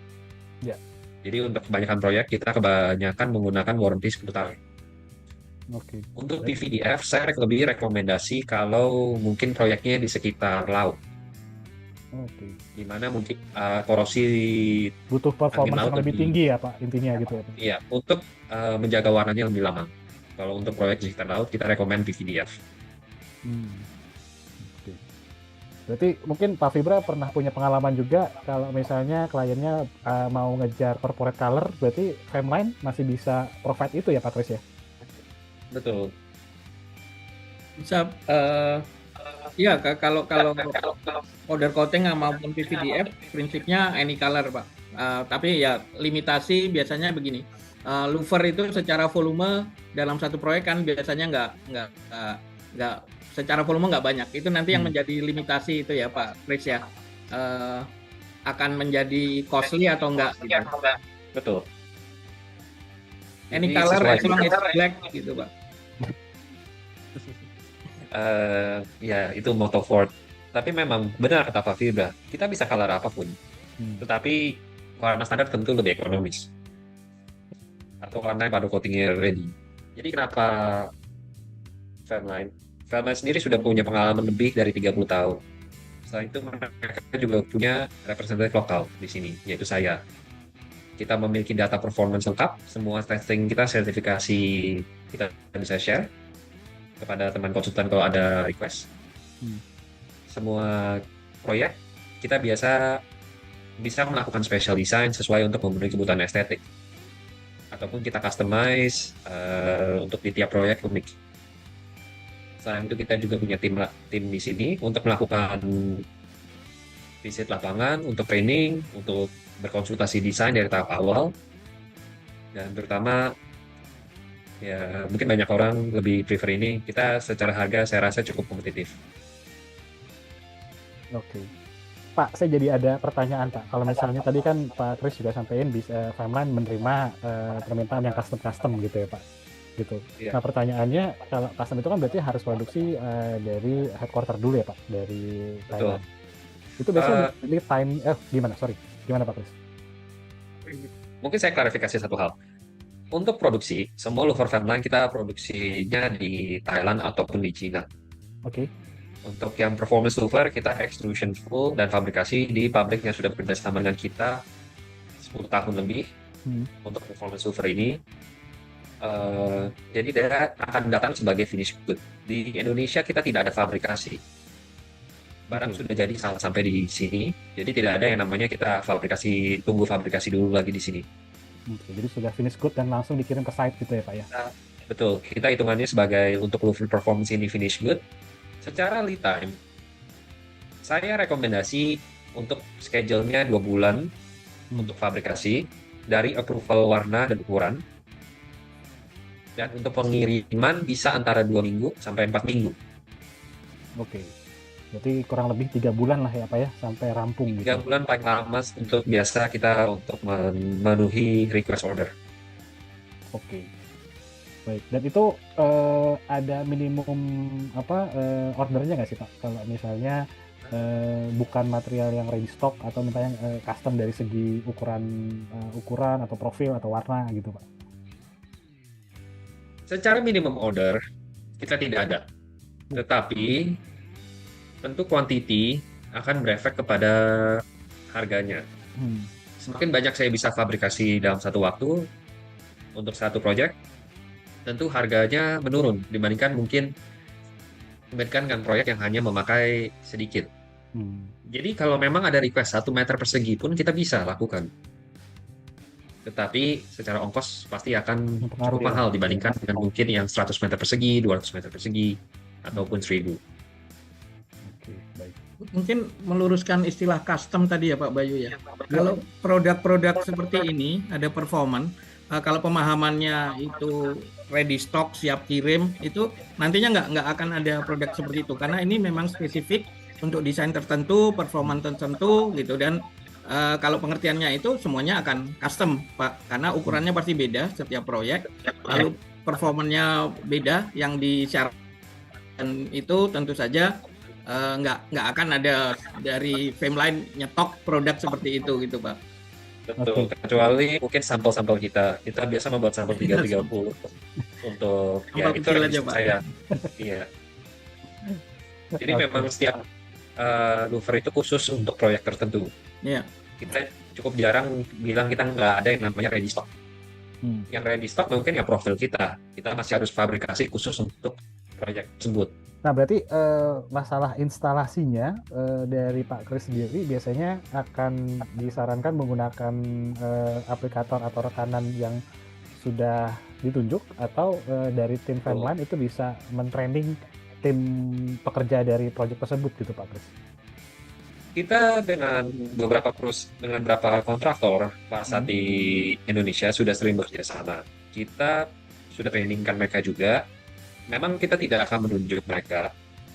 Ya. Jadi untuk kebanyakan proyek kita kebanyakan menggunakan warranty 10 tahun. Oke. Untuk PVDF saya lebih rekomendasi kalau mungkin proyeknya di sekitar laut. Oke. Di mana mungkin korosi butuh performance yang lebih tinggi ya Pak, intinya gitu ya Pak. Iya, untuk menjaga warnanya lebih lama. Kalau untuk proyek di sekitar laut kita rekomend PVDF. Oke. Berarti mungkin Pak Fibra pernah punya pengalaman juga kalau misalnya kliennya mau ngejar corporate color, berarti Fam9 masih bisa provide itu ya Pak Kris ya? Betul. Bisa, iya kalau powder coating maupun PVDF prinsipnya any color Pak. Tapi ya limitasi biasanya begini. Louver itu secara volume dalam satu proyek kan biasanya nggak secara volume nggak banyak. Itu nanti yang menjadi limitasi itu ya Pak Kris ya. Akan menjadi costly atau enggak gitu. Betul. Any color as long as black gitu Pak. Ya itu moto Ford. Tapi memang benar kata Pak Fibra, kita bisa color apapun. Tetapi warna standar tentu lebih ekonomis. Atau warna yang pada coatingnya ready. Jadi kenapa Fam9? Fam9 sendiri sudah punya pengalaman lebih dari 30 tahun. Selain itu mereka juga punya representatif lokal di sini, yaitu saya. Kita memiliki data performance lengkap, semua testing kita, sertifikasi kita bisa share kepada teman konsultan kalau ada request. Semua proyek kita bisa melakukan special design sesuai untuk memenuhi kebutuhan estetik. Ataupun kita customize untuk di tiap proyek unik. Selain itu kita juga punya tim di sini untuk melakukan visit lapangan, untuk training, untuk berkonsultasi desain dari tahap awal, dan terutama ya mungkin banyak orang lebih prefer ini. Kita secara harga saya rasa cukup kompetitif. Oke. Pak, saya jadi ada pertanyaan Pak. Kalau misalnya tadi kan Pak Kris juga sampaikan bisa Timeline menerima permintaan yang custom gitu ya Pak. Gitu. Iya. Nah pertanyaannya kalau custom itu kan berarti harus produksi dari headquarter dulu ya Pak, dari Betul. Thailand. Itu biasanya lead time gimana? Sorry, gimana Pak Kris? Mungkin saya klarifikasi satu hal. Untuk produksi, semua louver Timeline kita produksinya di Thailand ataupun di Cina. Oke. Untuk yang performance louver, kita extrusion full dan fabrikasi di pabrik yang sudah bekerjasama dengan kita 10 tahun lebih. Untuk performance louver ini. Jadi dia akan datang sebagai finished good. Di Indonesia kita tidak ada fabrikasi. Barang sudah jadi sampai di sini. Jadi tidak ada yang namanya kita tunggu fabrikasi dulu lagi di sini. Oke, jadi sudah finished good dan langsung dikirim ke site gitu ya Pak ya? Betul, kita hitungannya sebagai untuk louver performance ini finished good. Secara lead time, saya rekomendasi untuk schedule-nya 2 bulan untuk fabrikasi dari approval warna dan ukuran. Dan untuk pengiriman bisa antara 2 minggu sampai 4 minggu. Oke. Berarti kurang lebih 3 bulan lah ya Pak ya, sampai rampung 3 gitu. bulan paling lama untuk biasa kita untuk memenuhi request order. Oke. Baik, dan itu ada minimum ordernya nggak sih Pak? Kalau misalnya bukan material yang ready stock atau misalnya custom dari segi ukuran atau profil atau warna gitu Pak? Secara minimum order kita tidak ada, tetapi tentu quantity akan berefek kepada harganya. Semakin banyak saya bisa fabrikasi dalam satu waktu untuk satu project, tentu harganya menurun dibandingkan dengan proyek yang hanya memakai sedikit. Jadi kalau memang ada request 1 meter persegi pun kita bisa lakukan. Tetapi secara ongkos pasti akan cukup mahal dibandingkan dengan mungkin yang 100 meter persegi, 200 meter persegi, ataupun 1000. Oke, baik. Mungkin meluruskan istilah custom tadi ya Pak Bayu ya. Kalau produk-produk seperti ini ada performance, kalau pemahamannya itu ready stock siap kirim, itu nantinya nggak akan ada produk seperti itu karena ini memang spesifik untuk desain tertentu, performance tertentu gitu. Dan kalau pengertiannya itu semuanya akan custom Pak, karena ukurannya pasti beda setiap proyek, lalu performanya beda, yang disyaratkan itu tentu saja nggak akan ada dari Timeline nyetok produk seperti itu gitu Pak. Betul, kecuali mungkin sampel-sampel kita biasa membuat sampel 330 untuk ya itu aja, Pak. Saya. Iya. Jadi memang setiap louver itu khusus untuk proyek tertentu. Iya. Kita cukup jarang bilang kita nggak ada yang namanya ready stock. Yang ready stock mungkin ya profil kita masih harus fabrikasi khusus untuk proyek tersebut. Nah berarti masalah instalasinya dari Pak Kris sendiri biasanya akan disarankan menggunakan aplikator atau rekanan yang sudah ditunjuk, atau dari tim Timeline itu bisa men-training tim pekerja dari proyek tersebut gitu Pak Kris? Kita dengan beberapa kontraktor saat di Indonesia sudah sering bekerja sama. Kita sudah trainingkan mereka juga. Memang kita tidak akan menunjuk mereka,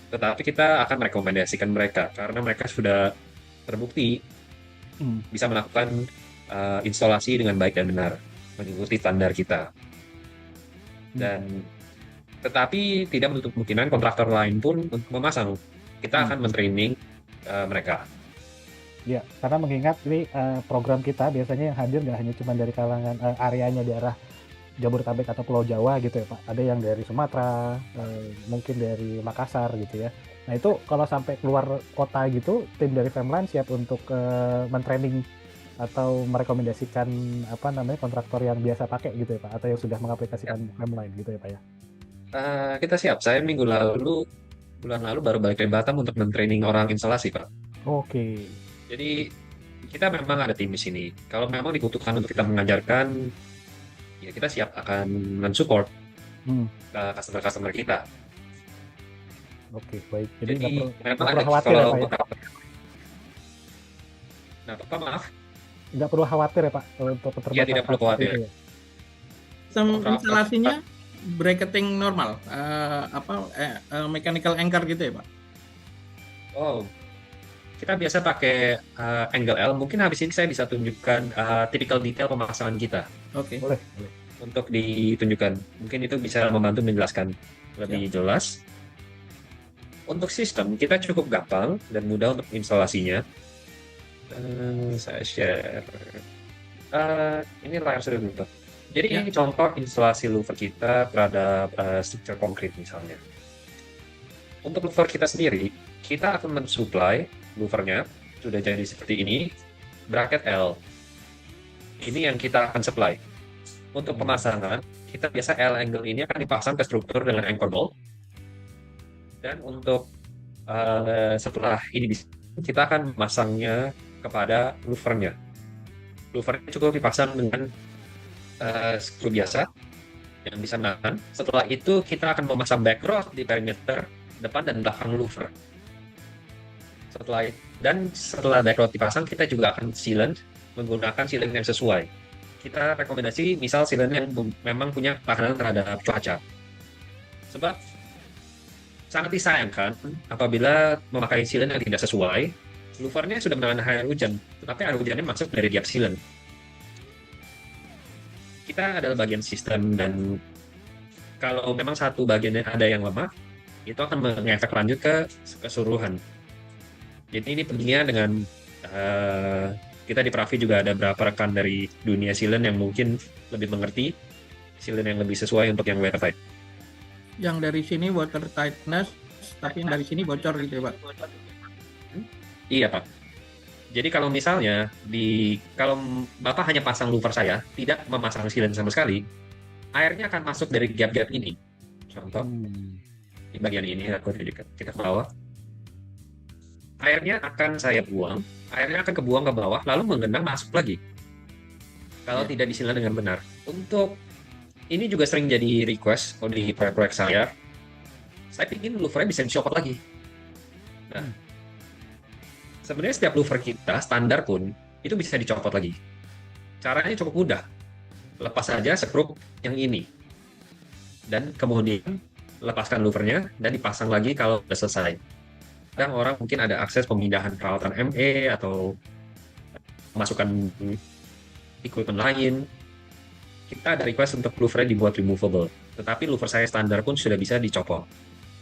tetapi kita akan merekomendasikan mereka karena mereka sudah terbukti bisa melakukan instalasi dengan baik dan benar, mengikuti standar kita. Dan tetapi tidak menutup kemungkinan kontraktor lain pun memasang. Kita akan men-training mereka. Ya, karena mengingat ini program kita biasanya yang hadir nggak hanya cuma dari kalangan areanya daerah Jabodetabek atau Pulau Jawa gitu ya Pak. Ada yang dari Sumatera, mungkin dari Makassar gitu ya. Nah itu kalau sampai keluar kota gitu, tim dari Timeline siap untuk men-training atau merekomendasikan kontraktor yang biasa pakai gitu ya Pak, atau yang sudah mengaplikasikan Timeline gitu ya Pak ya. Kita siap. Saya bulan lalu baru balik dari Batam untuk men-training orang instalasi Pak. Oke. Jadi kita memang ada tim di sini. Kalau memang dibutuhkan untuk kita mengajarkan, ya kita siap akan mensupport customer kita. Oke, baik. Jadi nggak memang perlu ada khawatir ya Pak ya. Nah, Bapak maaf, Nggak perlu khawatir ya Pak untuk ya tidak keterbatasan perlu seperti khawatir. itu ya. Sistem Untuk instalasinya bracketing normal, mechanical anchor gitu ya Pak? Oh, kita biasa pakai angle L. Mungkin habis ini saya bisa tunjukkan typical detail pemasangan kita Oke. Boleh. untuk ditunjukkan. Mungkin itu bisa membantu menjelaskan lebih jelas. Untuk sistem, kita cukup gampang dan mudah untuk instalasinya. Saya share. Ini layar sudah berubah. Jadi Ya. ini contoh instalasi louver kita terhadap struktur konkret misalnya. Untuk louver kita sendiri, kita akan mensuplai louvernya sudah jadi seperti ini, bracket L. Ini yang kita akan supply. Untuk pemasangan, kita biasa L angle ini akan dipasang ke struktur dengan anchor bolt. Dan untuk setelah ini kita akan memasangnya kepada louvernya. Louvernya cukup dipasang dengan skru biasa yang bisa menahan. Setelah itu kita akan memasang back rod di perimeter depan dan belakang louver. Setelah back rod dipasang, kita juga akan sealant menggunakan sealant yang sesuai. Kita rekomendasi misal sealant yang memang punya tahanan terhadap cuaca. Sebab sangat disayangkan apabila memakai sealant yang tidak sesuai, louvernya sudah menahan air hujan, tetapi air hujannya masuk dari gap sealant. Kita adalah bagian sistem dan kalau memang satu bagiannya ada yang lemah, itu akan mengefek lanjut ke keseluruhan. Jadi ini pentingnya dengan kita di Pravi juga ada beberapa rekan dari dunia sealant yang mungkin lebih mengerti sealant yang lebih sesuai untuk yang watertight. Yang dari sini water tightness, tapi yang dari sini bocor gitu ya Pak? Iya Pak. Jadi kalau misalnya kalau Bapak hanya pasang louver saya, tidak memasang sealant sama sekali, airnya akan masuk dari gap-gap ini. Contoh di bagian ini aku kita ke bawah. Airnya akan saya buang, airnya akan kebuang ke bawah, lalu menggenang masuk lagi. Kalau tidak disilang dengan benar. Untuk ini juga sering jadi request kalau di proyek-proyek saya ingin louvernya bisa dicopot lagi. Nah, sebenarnya setiap louver kita standar pun itu bisa dicopot lagi. Caranya cukup mudah. Lepas saja skrup yang ini. Dan kemudian lepaskan louvernya dan dipasang lagi kalau sudah selesai. Kadang orang mungkin ada akses pemindahan peralatan ME atau masukkan equipment lain. Kita ada request untuk louvernya dibuat removable. Tetapi louver saya standar pun sudah bisa dicopot.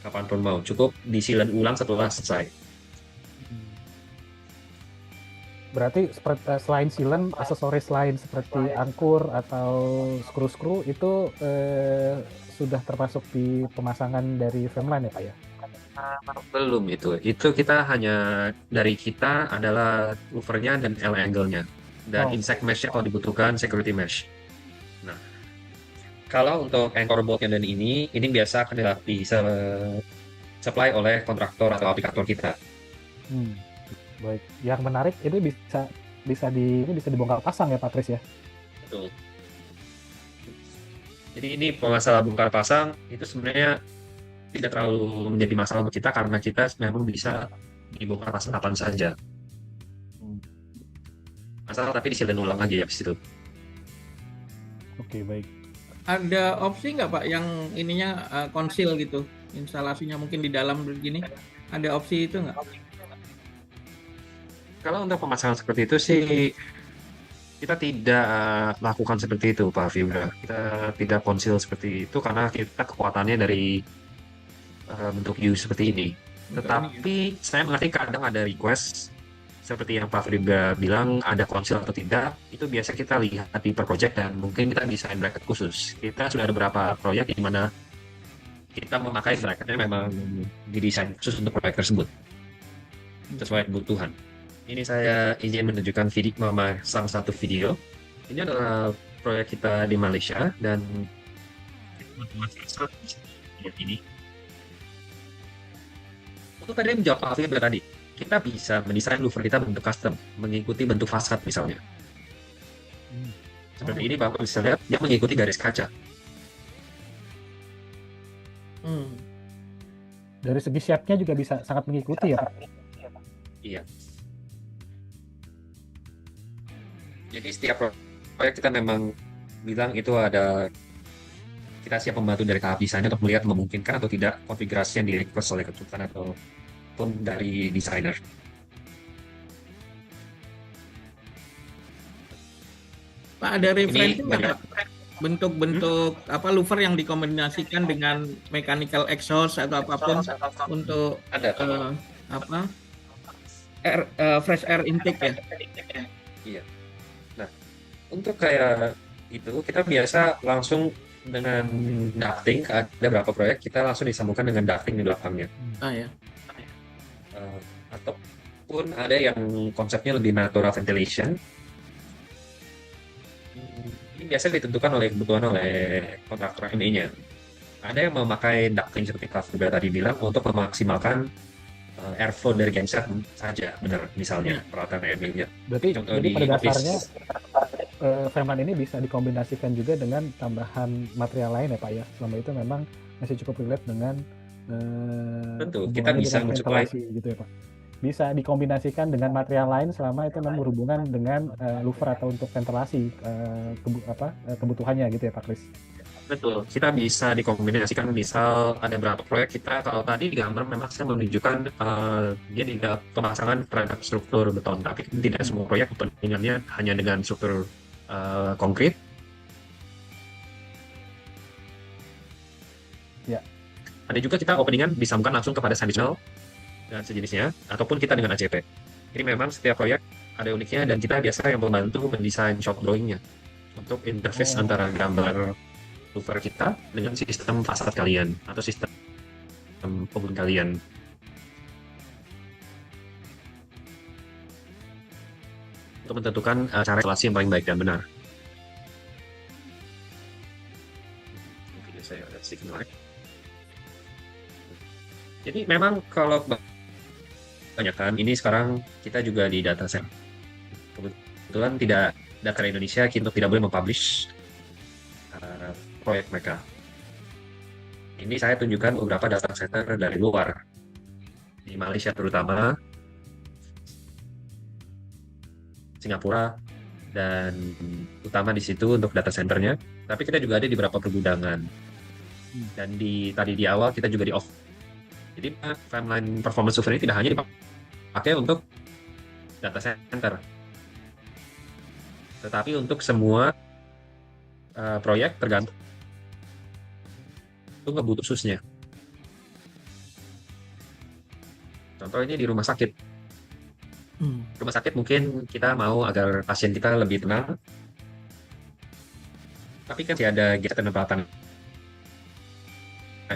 Kapanpun mau. Cukup di-sealant ulang setelah selesai. Berarti selain sealant, aksesoris lain seperti angkur atau skru-skru itu sudah termasuk di pemasangan dari Femline ya Pak ya? Belum itu. Itu kita hanya dari kita adalah louvernya dan L angle-nya. Dan insect mesh-nya kalau dibutuhkan security mesh. Nah, kalau untuk anchor bolt-nya dan ini biasa akan bisa supply oleh kontraktor atau aplikator kita. Baik. Yang menarik ini bisa dibongkar pasang ya Pak Kris ya? Betul. Jadi ini masalah bongkar pasang itu sebenarnya tidak terlalu menjadi masalah untuk kita karena kita memang bisa dibongkar pasang kapan saja. Masalah tapi disealant ulang lagi habis itu. Oke, baik. Ada opsi nggak Pak yang ininya konsil gitu, instalasinya mungkin di dalam begini? Ada opsi itu nggak? Kalau untuk pemasangan seperti itu sih kita tidak lakukan seperti itu Pak Fibra. Kita tidak konsil seperti itu karena kita kekuatannya dari bentuk U seperti ini. Tetapi saya mengerti kadang ada request seperti yang Pak Fibra bilang ada konsil atau tidak. Itu biasa kita lihat di per project dan mungkin kita desain bracket khusus. Kita sudah ada beberapa proyek di mana kita memakai bracketnya memang didesain khusus untuk proyek tersebut sesuai kebutuhan. Ini saya izin menunjukkan memasang satu video. Ini adalah proyek kita di Malaysia dan ini. Untuk tadi menjawab Pak Fibra tadi, kita bisa mendesain louver kita bentuk custom, mengikuti bentuk fasad misalnya. Seperti ini Bapak bisa lihat, dia mengikuti garis kaca. Dari segi shape-nya juga bisa sangat mengikuti ya Pak? Iya. Jadi setiap proyek kita memang bilang itu kita siap membantu dari tahap desainnya untuk melihat memungkinkan atau tidak konfigurasi yang di request oleh konsultan ataupun dari desainer. Pak, ada referensi Ini nggak banyak. Pak? Bentuk-bentuk louver yang dikombinasikan dengan mechanical exhaust atau apapun untuk Ada. eh, apa fresh air intake ya? Iya. Nah, untuk kayak itu kita biasa langsung dengan ducting. Ada beberapa proyek kita langsung disambungkan dengan ducting di belakangnya. Ya. Eh, Ataupun ada yang konsepnya lebih natural ventilation. Ini biasanya ditentukan oleh kebutuhan oleh kontraktor ini-nya. Ada yang memakai ducting seperti Kak Fibra tadi bilang untuk memaksimalkan airflow dari genset saja, benar misalnya peralatan airnya. Berarti Contoh jadi di pada office. dasarnya Femlan ini bisa dikombinasikan juga dengan tambahan material lain ya Pak ya. Selama itu memang masih cukup relate dengan Tentu, kita hubungannya bisa dengan mensupply. ventilasi gitu ya Pak. Bisa dikombinasikan dengan material lain selama itu memang berhubungan dengan louver atau untuk ventilasi kebutuhannya gitu ya Pak Kris. Betul, kita bisa dikombinasikan. Misal ada beberapa proyek kita, kalau tadi di gambar memang saya menunjukkan dia tidak pemasangan terhadap struktur beton, tapi tidak semua proyek openingannya hanya dengan struktur konkret. Ya. Ada juga kita openingan disambungkan langsung kepada sandwich dan sejenisnya, ataupun kita dengan ACP. Jadi memang setiap proyek ada uniknya, dan kita biasa yang membantu mendesain shop drawingnya untuk interface antara gambar louver kita dengan sistem fasad kalian atau sistem pembun kalian. Untuk menentukan cara isolasi yang paling baik dan benar. Mungkin saya ada sedikit menarik. Jadi memang kalau kebanyakan ini sekarang kita juga di data center. Kebetulan data Indonesia kita tidak boleh mempublish proyek mereka. Ini saya tunjukkan beberapa data center dari luar, di Malaysia terutama, Singapura, dan utama di situ untuk data centernya. Tapi kita juga ada di beberapa pergudangan. Dan tadi di awal kita juga di off. Jadi Femline Performance Software ini tidak hanya dipakai untuk data center, tetapi untuk semua proyek tergantung kebutuhan khususnya. Contoh ini di rumah sakit. Rumah sakit mungkin kita mau agar pasien kita lebih tenang, tapi kan masih ada geser penempatan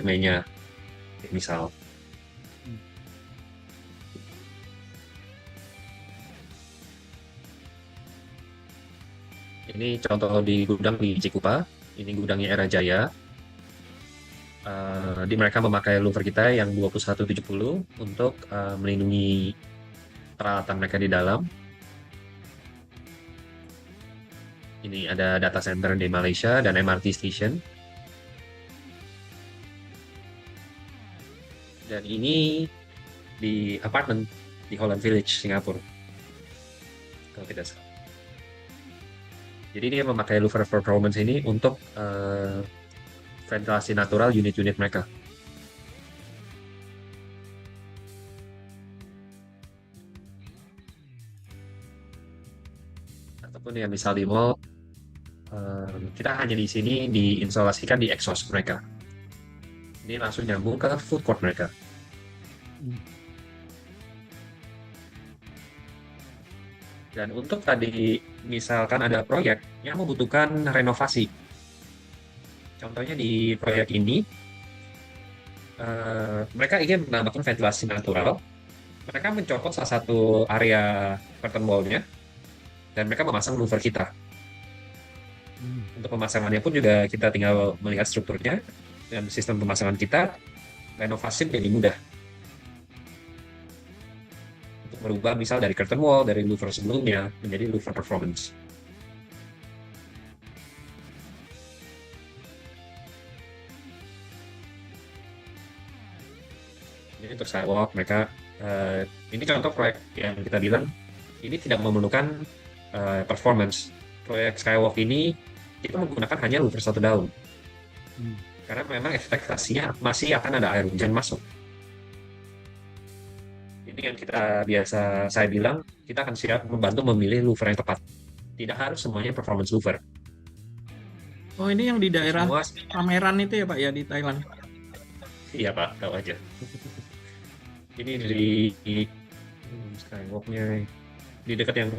nya, misal. Ini contoh di gudang di Cikupa. Ini gudangnya Era Jaya. Di mereka memakai louver kita yang 2170 untuk melindungi peralatan mereka di dalam. Ini ada data center di Malaysia dan MRT station. Dan ini di apartemen di Holland Village, Singapura. Kalau tidak salah. Jadi dia memakai louver performance ini untuk ventilasi natural unit-unit mereka. Ataupun yang misal di mall, kita hanya di sini diinstallasikan di exhaust mereka. Ini langsung nyambung ke food court mereka. Dan untuk tadi misalkan ada proyek yang membutuhkan renovasi. Contohnya di proyek ini, mereka ingin menambahkan ventilasi natural. Mereka mencopot salah satu area curtain wall-nya, dan mereka memasang louver kita. Untuk pemasangannya pun juga kita tinggal melihat strukturnya, dan sistem pemasangan kita, renovasi menjadi mudah. Untuk merubah misal dari curtain wall, dari louver sebelumnya, menjadi louver performance. Ini untuk sidewalk mereka, ini contoh proyek yang kita bilang ini tidak memerlukan performance. Proyek Skywalk ini kita menggunakan hanya louver satu daun Hmm. karena memang ekspektasinya masih akan ada air hujan masuk. Ini yang kita biasa saya bilang, kita akan siap membantu memilih louver yang tepat. Tidak harus semuanya performance louver. Oh, ini yang di daerah Semua, pameran itu ya Pak ya, di Thailand. iya Pak, tahu aja. Ini di Skywalk-nya di dekat yang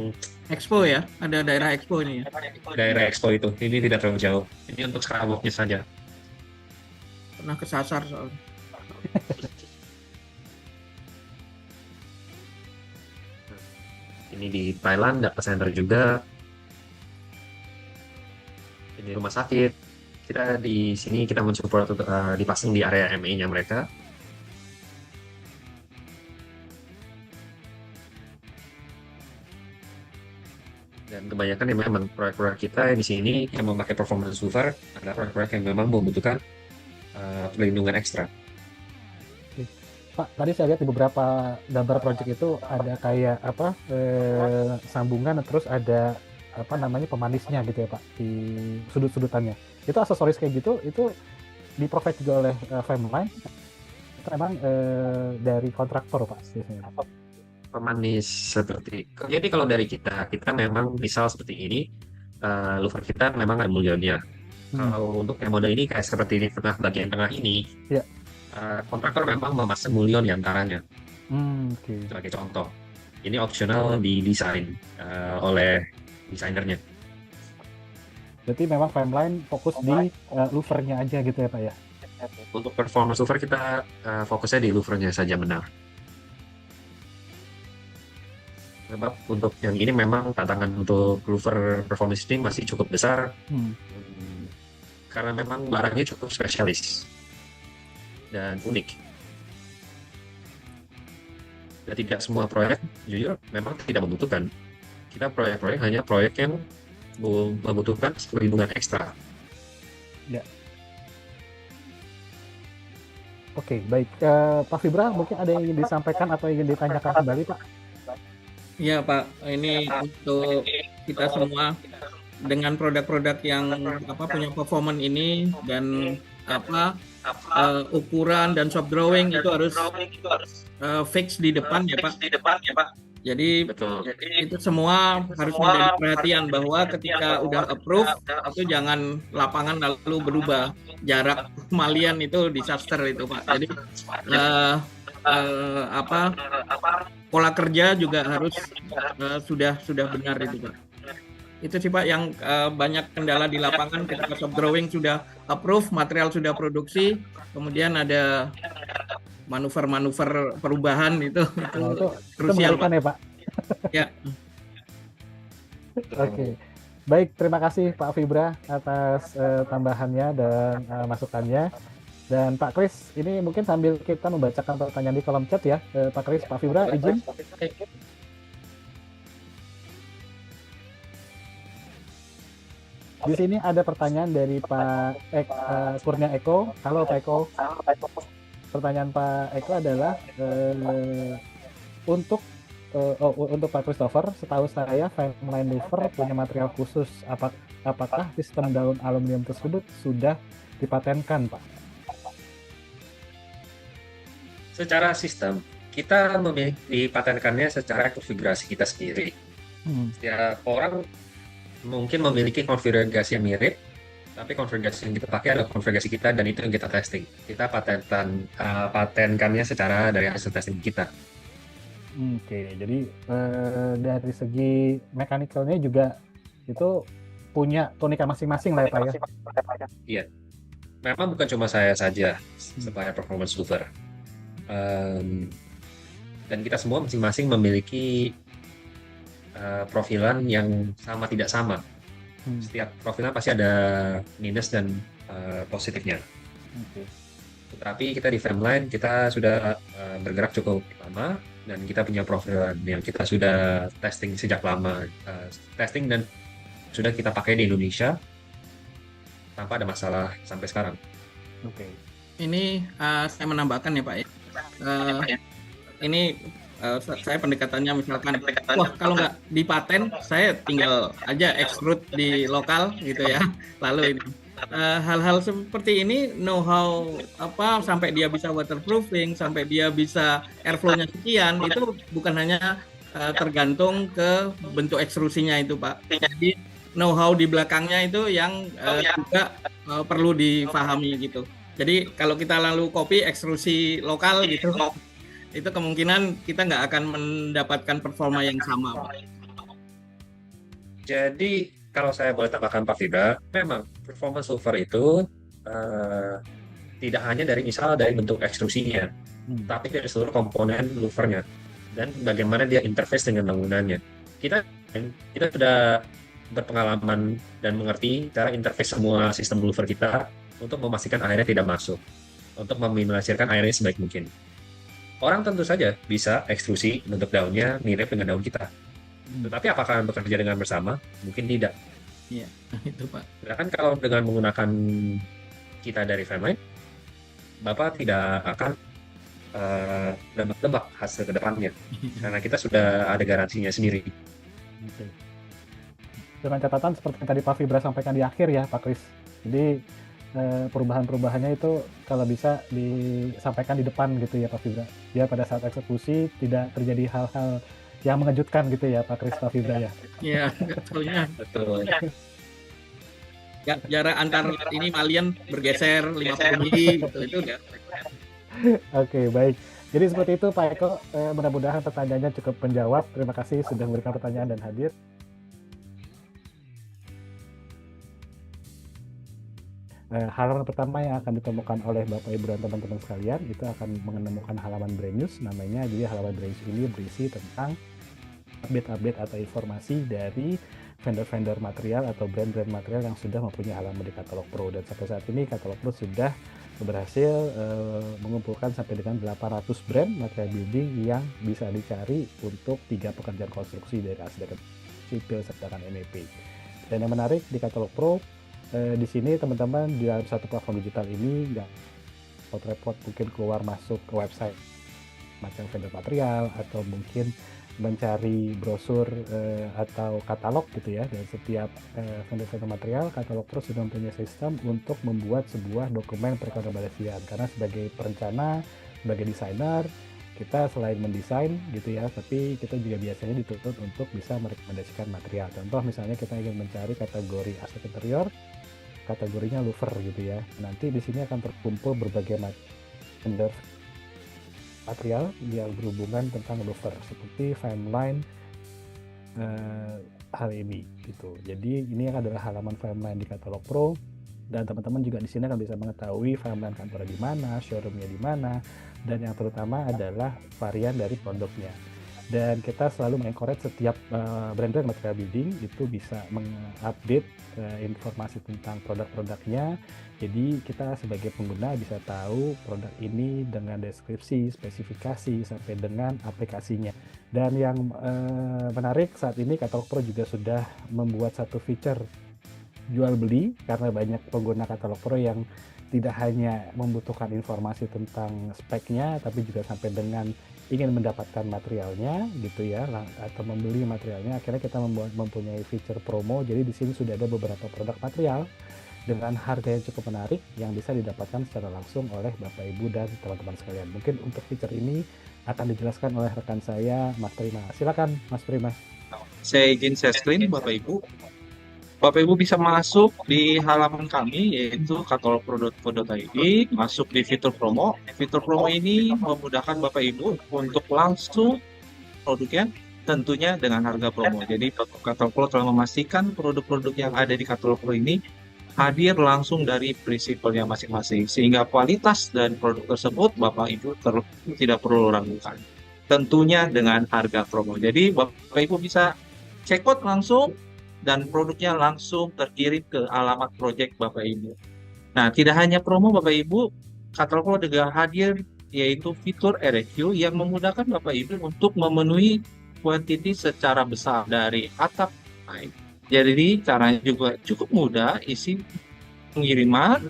Expo ya, ada daerah Expo ini ya. daerah Expo itu. Ini tidak terlalu jauh. Ini untuk Skywalk-nya saja. Pernah kesasar soalnya. Ini di Thailand, data center juga. Ini rumah sakit. Kita di sini kita mensupport untuk dipasang di area MA-nya mereka. Dan kebanyakan yang memang proyek-proyek kita di sini yang memakai performance louver adalah proyek-proyek yang memang membutuhkan perlindungan ekstra. Pak, tadi saya lihat di beberapa gambar project itu ada kayak apa sambungan, terus ada apa namanya pemanisnya gitu ya Pak di sudut-sudutannya. Itu aksesoris kayak gitu itu di-provide juga oleh Femline. Itu memang dari kontraktor Pak biasanya. Pemanis seperti jadi kalau dari kita memang misal seperti ini louver kita memang ada mullionnya. Kalau untuk yang model ini kayak seperti ini bagian tengah ini, Ya. Kontraktor memang memasang mullion di antaranya Oke. sebagai contoh. Ini opsional didesain oleh desainernya. Berarti memang Femline fokus di louvernya aja gitu ya Pak ya. Untuk performance louver kita fokusnya di louvernya saja benar. Sebab untuk yang ini memang tantangan untuk louver performance ini masih cukup besar karena memang barangnya cukup spesialis dan unik. Dan tidak semua proyek jujur memang tidak membutuhkan. Kita proyek-proyek hanya proyek yang membutuhkan perlindungan ekstra. Ya. Oke, baik. Pak Fibra, mungkin ada yang ingin disampaikan atau ingin ditanyakan kembali Pak? Iya Pak, ini untuk kita semua dengan produk-produk yang punya performance ini dan ukuran dan shop drawing itu harus fix di depan ya Pak. Jadi Betul. itu semua harus menjadi perhatian bahwa ketika udah approve itu jangan lapangan lalu berubah, jarak kemalian itu disaster itu Pak. Jadi pola kerja juga harus sudah benar itu Pak. Itu sih Pak yang banyak kendala di lapangan ketika shop drawing sudah approve, material sudah produksi, kemudian ada manuver perubahan itu krusial Pak. Ya Pak. Ya. Oke. Baik, terima kasih Pak Fibra atas tambahannya dan masukannya. Dan Pak Kris, ini mungkin sambil kita membacakan pertanyaan di kolom chat ya, Pak Kris, Pak Fibra, izin. Di sini ada pertanyaan dari Pak Kurnia Eko. Halo Pak Eko. Pertanyaan Pak Eko adalah untuk Pak Christopher, setahu saya Femline louver punya material khusus. Apakah sistem daun aluminium tersebut sudah dipatenkan, Pak? Secara sistem, kita memiliki patenkannya secara konfigurasi kita sendiri. Setiap orang mungkin memiliki konfigurasi yang mirip, tapi konfigurasi yang kita pakai adalah konfigurasi kita dan itu yang kita testing. Kita patenkannya secara dari hasil testing kita. Oke, jadi dari segi mechanical-nya juga itu punya keunikan masing-masing lah ya Pak ya? Iya, memang bukan cuma saya saja sebagai performance louver. Dan kita semua masing-masing memiliki profilan yang sama tidak sama. Setiap profilan pasti ada minus dan positifnya. Tetapi kita di Femline kita sudah bergerak cukup lama dan kita punya profilan yang kita sudah testing sejak lama, testing dan sudah kita pakai di Indonesia tanpa ada masalah sampai sekarang. Ini saya menambahkan ya Pak ya. Ini saya pendekatannya misalkan, wah kalau nggak dipaten, saya tinggal aja extrude di lokal gitu ya. Lalu ini hal-hal seperti ini, know-how apa sampai dia bisa waterproofing, sampai dia bisa airflow-nya sekian, itu bukan hanya tergantung ke bentuk ekstrusinya itu, Pak. Jadi know-how di belakangnya itu yang juga perlu difahami gitu. Jadi kalau kita lalu copy ekstrusi lokal gitu, itu kemungkinan kita nggak akan mendapatkan performa yang sama, Pak. Jadi kalau saya boleh tambahkan Pak Fibra, memang performance louver itu tidak hanya dari bentuk ekstrusinya, tapi dari seluruh komponen louvernya dan bagaimana dia interface dengan bangunannya. Kita sudah berpengalaman dan mengerti cara interface semua sistem louver kita untuk memastikan airnya tidak masuk, untuk meminimalisirkan airnya sebaik mungkin. Orang tentu saja bisa ekstrusi bentuk daunnya mirip dengan daun kita. Tetapi apakah bekerja dengan bersama? Mungkin tidak. Iya, itu Pak. Sedangkan kalau dengan menggunakan kita dari Frameline, Bapak tidak akan nebak-nebak hasil ke depannya. Karena kita sudah ada garansinya sendiri. Oke. Dengan catatan seperti yang tadi Pak Fibra sampaikan di akhir ya, Pak Kris. Jadi perubahan-perubahannya itu kalau bisa disampaikan di depan gitu ya Pak Fibra. Ya pada saat eksekusi tidak terjadi hal-hal yang mengejutkan gitu ya Pak Kris, Pak Fibra ya. Iya, betulnya. Betul. Jarak antar ini malian bergeser 50 mili gitu, itu udah. Oke, baik. Jadi seperti itu Pak Eko, mudah-mudahan pertanyaannya cukup menjawab. Terima kasih sudah memberikan pertanyaan dan hadir. Halaman pertama yang akan ditemukan oleh Bapak Ibu dan teman-teman sekalian itu akan menemukan halaman Brand News namanya. Jadi halaman Brand News ini berisi tentang update-update atau informasi dari vendor-vendor material atau brand-brand material yang sudah mempunyai halaman di Katalog Pro. Dan sampai saat ini Katalog Pro sudah berhasil mengumpulkan sampai dengan 800 brand material building yang bisa dicari untuk 3 pekerjaan konstruksi dari arsitek sipil serta MEP. Dan yang menarik di Katalog Pro, di sini teman-teman di dalam satu platform digital ini nggak repot-repot mungkin keluar masuk ke website macam vendor material atau mungkin mencari brosur atau katalog gitu ya. Dan setiap vendor material, Katalog Pro sudah mempunyai sistem untuk membuat sebuah dokumen perekomendasian. Karena sebagai perencana, sebagai desainer, kita selain mendesain gitu ya, tapi kita juga biasanya dituntut untuk bisa merekomendasikan material. Contoh misalnya kita ingin mencari kategori arsitek interior, kategorinya louver gitu ya. Nanti di sini akan terkumpul berbagai vendor material yang berhubungan tentang louver seperti Frameline hal ini gitu. Jadi ini adalah halaman Frameline di Katalog Pro dan teman-teman juga di sini akan bisa mengetahui Frameline kantornya di mana, showroomnya di mana, dan yang terutama adalah varian dari produknya. Dan kita selalu mengencourage setiap brand-brand material building itu bisa mengupdate informasi tentang produk-produknya. Jadi kita sebagai pengguna bisa tahu produk ini dengan deskripsi, spesifikasi, sampai dengan aplikasinya. Dan yang menarik saat ini Katalog Pro juga sudah membuat satu feature jual beli karena banyak pengguna Katalog Pro yang tidak hanya membutuhkan informasi tentang speknya, tapi juga sampai dengan ingin mendapatkan materialnya gitu ya, atau membeli materialnya. Akhirnya kita mempunyai feature promo. Jadi di sini sudah ada beberapa produk material dengan harga yang cukup menarik yang bisa didapatkan secara langsung oleh Bapak Ibu dan teman-teman sekalian. Mungkin untuk feature ini akan dijelaskan oleh rekan saya, Mas Prima. Silakan, Mas Prima. Saya izin share screen, Bapak Ibu. Bapak Ibu bisa masuk di halaman kami yaitu katalogpro.co.id, masuk di fitur promo. Fitur promo ini memudahkan Bapak Ibu untuk langsung produknya tentunya dengan harga promo. Jadi Katalog Pro telah memastikan produk-produk yang ada di Katalog Pro ini hadir langsung dari prinsipalnya masing-masing sehingga kualitas dan produk tersebut Bapak Ibu tidak perlu ragukan. Tentunya dengan harga promo. Jadi Bapak Ibu bisa check out langsung dan produknya langsung terkirim ke alamat project Bapak Ibu. Nah, tidak hanya promo Bapak Ibu, Katalog Pro juga hadir yaitu fitur RFQ yang memudahkan Bapak Ibu untuk memenuhi kuantiti secara besar dari atap naik. Jadi caranya juga cukup mudah, isi pengiriman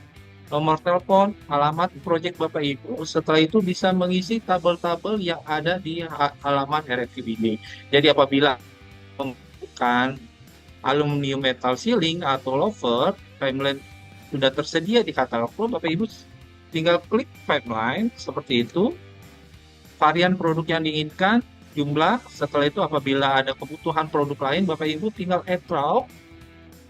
nomor telepon, alamat project Bapak Ibu. Setelah itu bisa mengisi tabel-tabel yang ada di halaman RFQ ini. Jadi apabila membutuhkan aluminium metal ceiling atau louver, timeline sudah tersedia di katalog Pro, Bapak Ibu tinggal klik timeline seperti itu, varian produk yang diinginkan, jumlah. Setelah itu apabila ada kebutuhan produk lain, Bapak Ibu tinggal add row.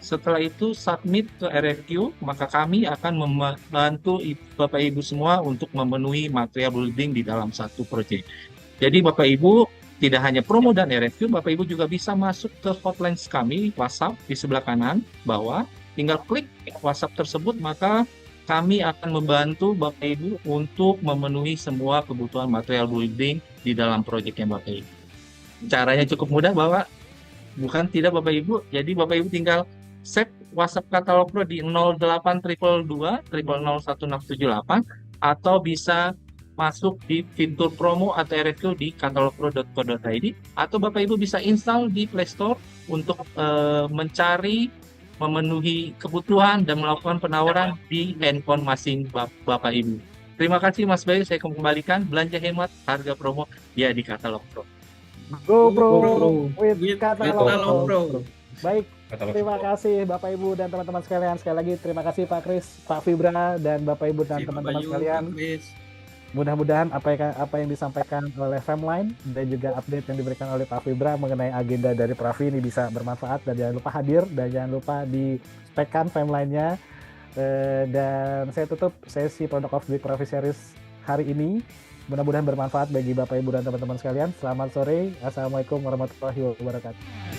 Setelah itu submit ke RFQ, maka kami akan membantu Bapak Ibu semua untuk memenuhi material building di dalam satu proyek. Jadi Bapak Ibu tidak hanya promo dan RFQ, Bapak Ibu juga bisa masuk ke hotline kami, WhatsApp di sebelah kanan bawah. Tinggal klik WhatsApp tersebut, maka kami akan membantu Bapak Ibu untuk memenuhi semua kebutuhan material building di dalam proyeknya Bapak Ibu. Caranya cukup mudah, bukan tidak Bapak Ibu. Jadi Bapak Ibu tinggal save WhatsApp katalog Pro di 0822 001678 atau bisa masuk di fitur promo atau RFQ di katalogpro.co.id, atau Bapak Ibu bisa install di Play Store untuk mencari, memenuhi kebutuhan dan melakukan penawaran di handphone masing Bapak Ibu. Terima kasih Mas Bayu, saya kembalikan. Belanja hemat, harga promo ya di katalog Pro. Go Pro With with Katalog Katalog Pro. Pro. Baik, terima kasih Bapak Ibu dan teman-teman sekalian. Sekali lagi terima kasih Pak Kris, Pak Fibra, dan Bapak Ibu dan teman-teman sekalian. Mudah-mudahan apa yang disampaikan oleh Femline dan juga update yang diberikan oleh Pak Fibra mengenai agenda dari Pravi ini bisa bermanfaat, dan jangan lupa hadir dan jangan lupa di-spekkan Femline-nya. Dan saya tutup sesi Product of the Week Pravi Series hari ini. Mudah-mudahan bermanfaat bagi Bapak Ibu dan teman-teman sekalian. Selamat sore. Assalamualaikum warahmatullahi wabarakatuh.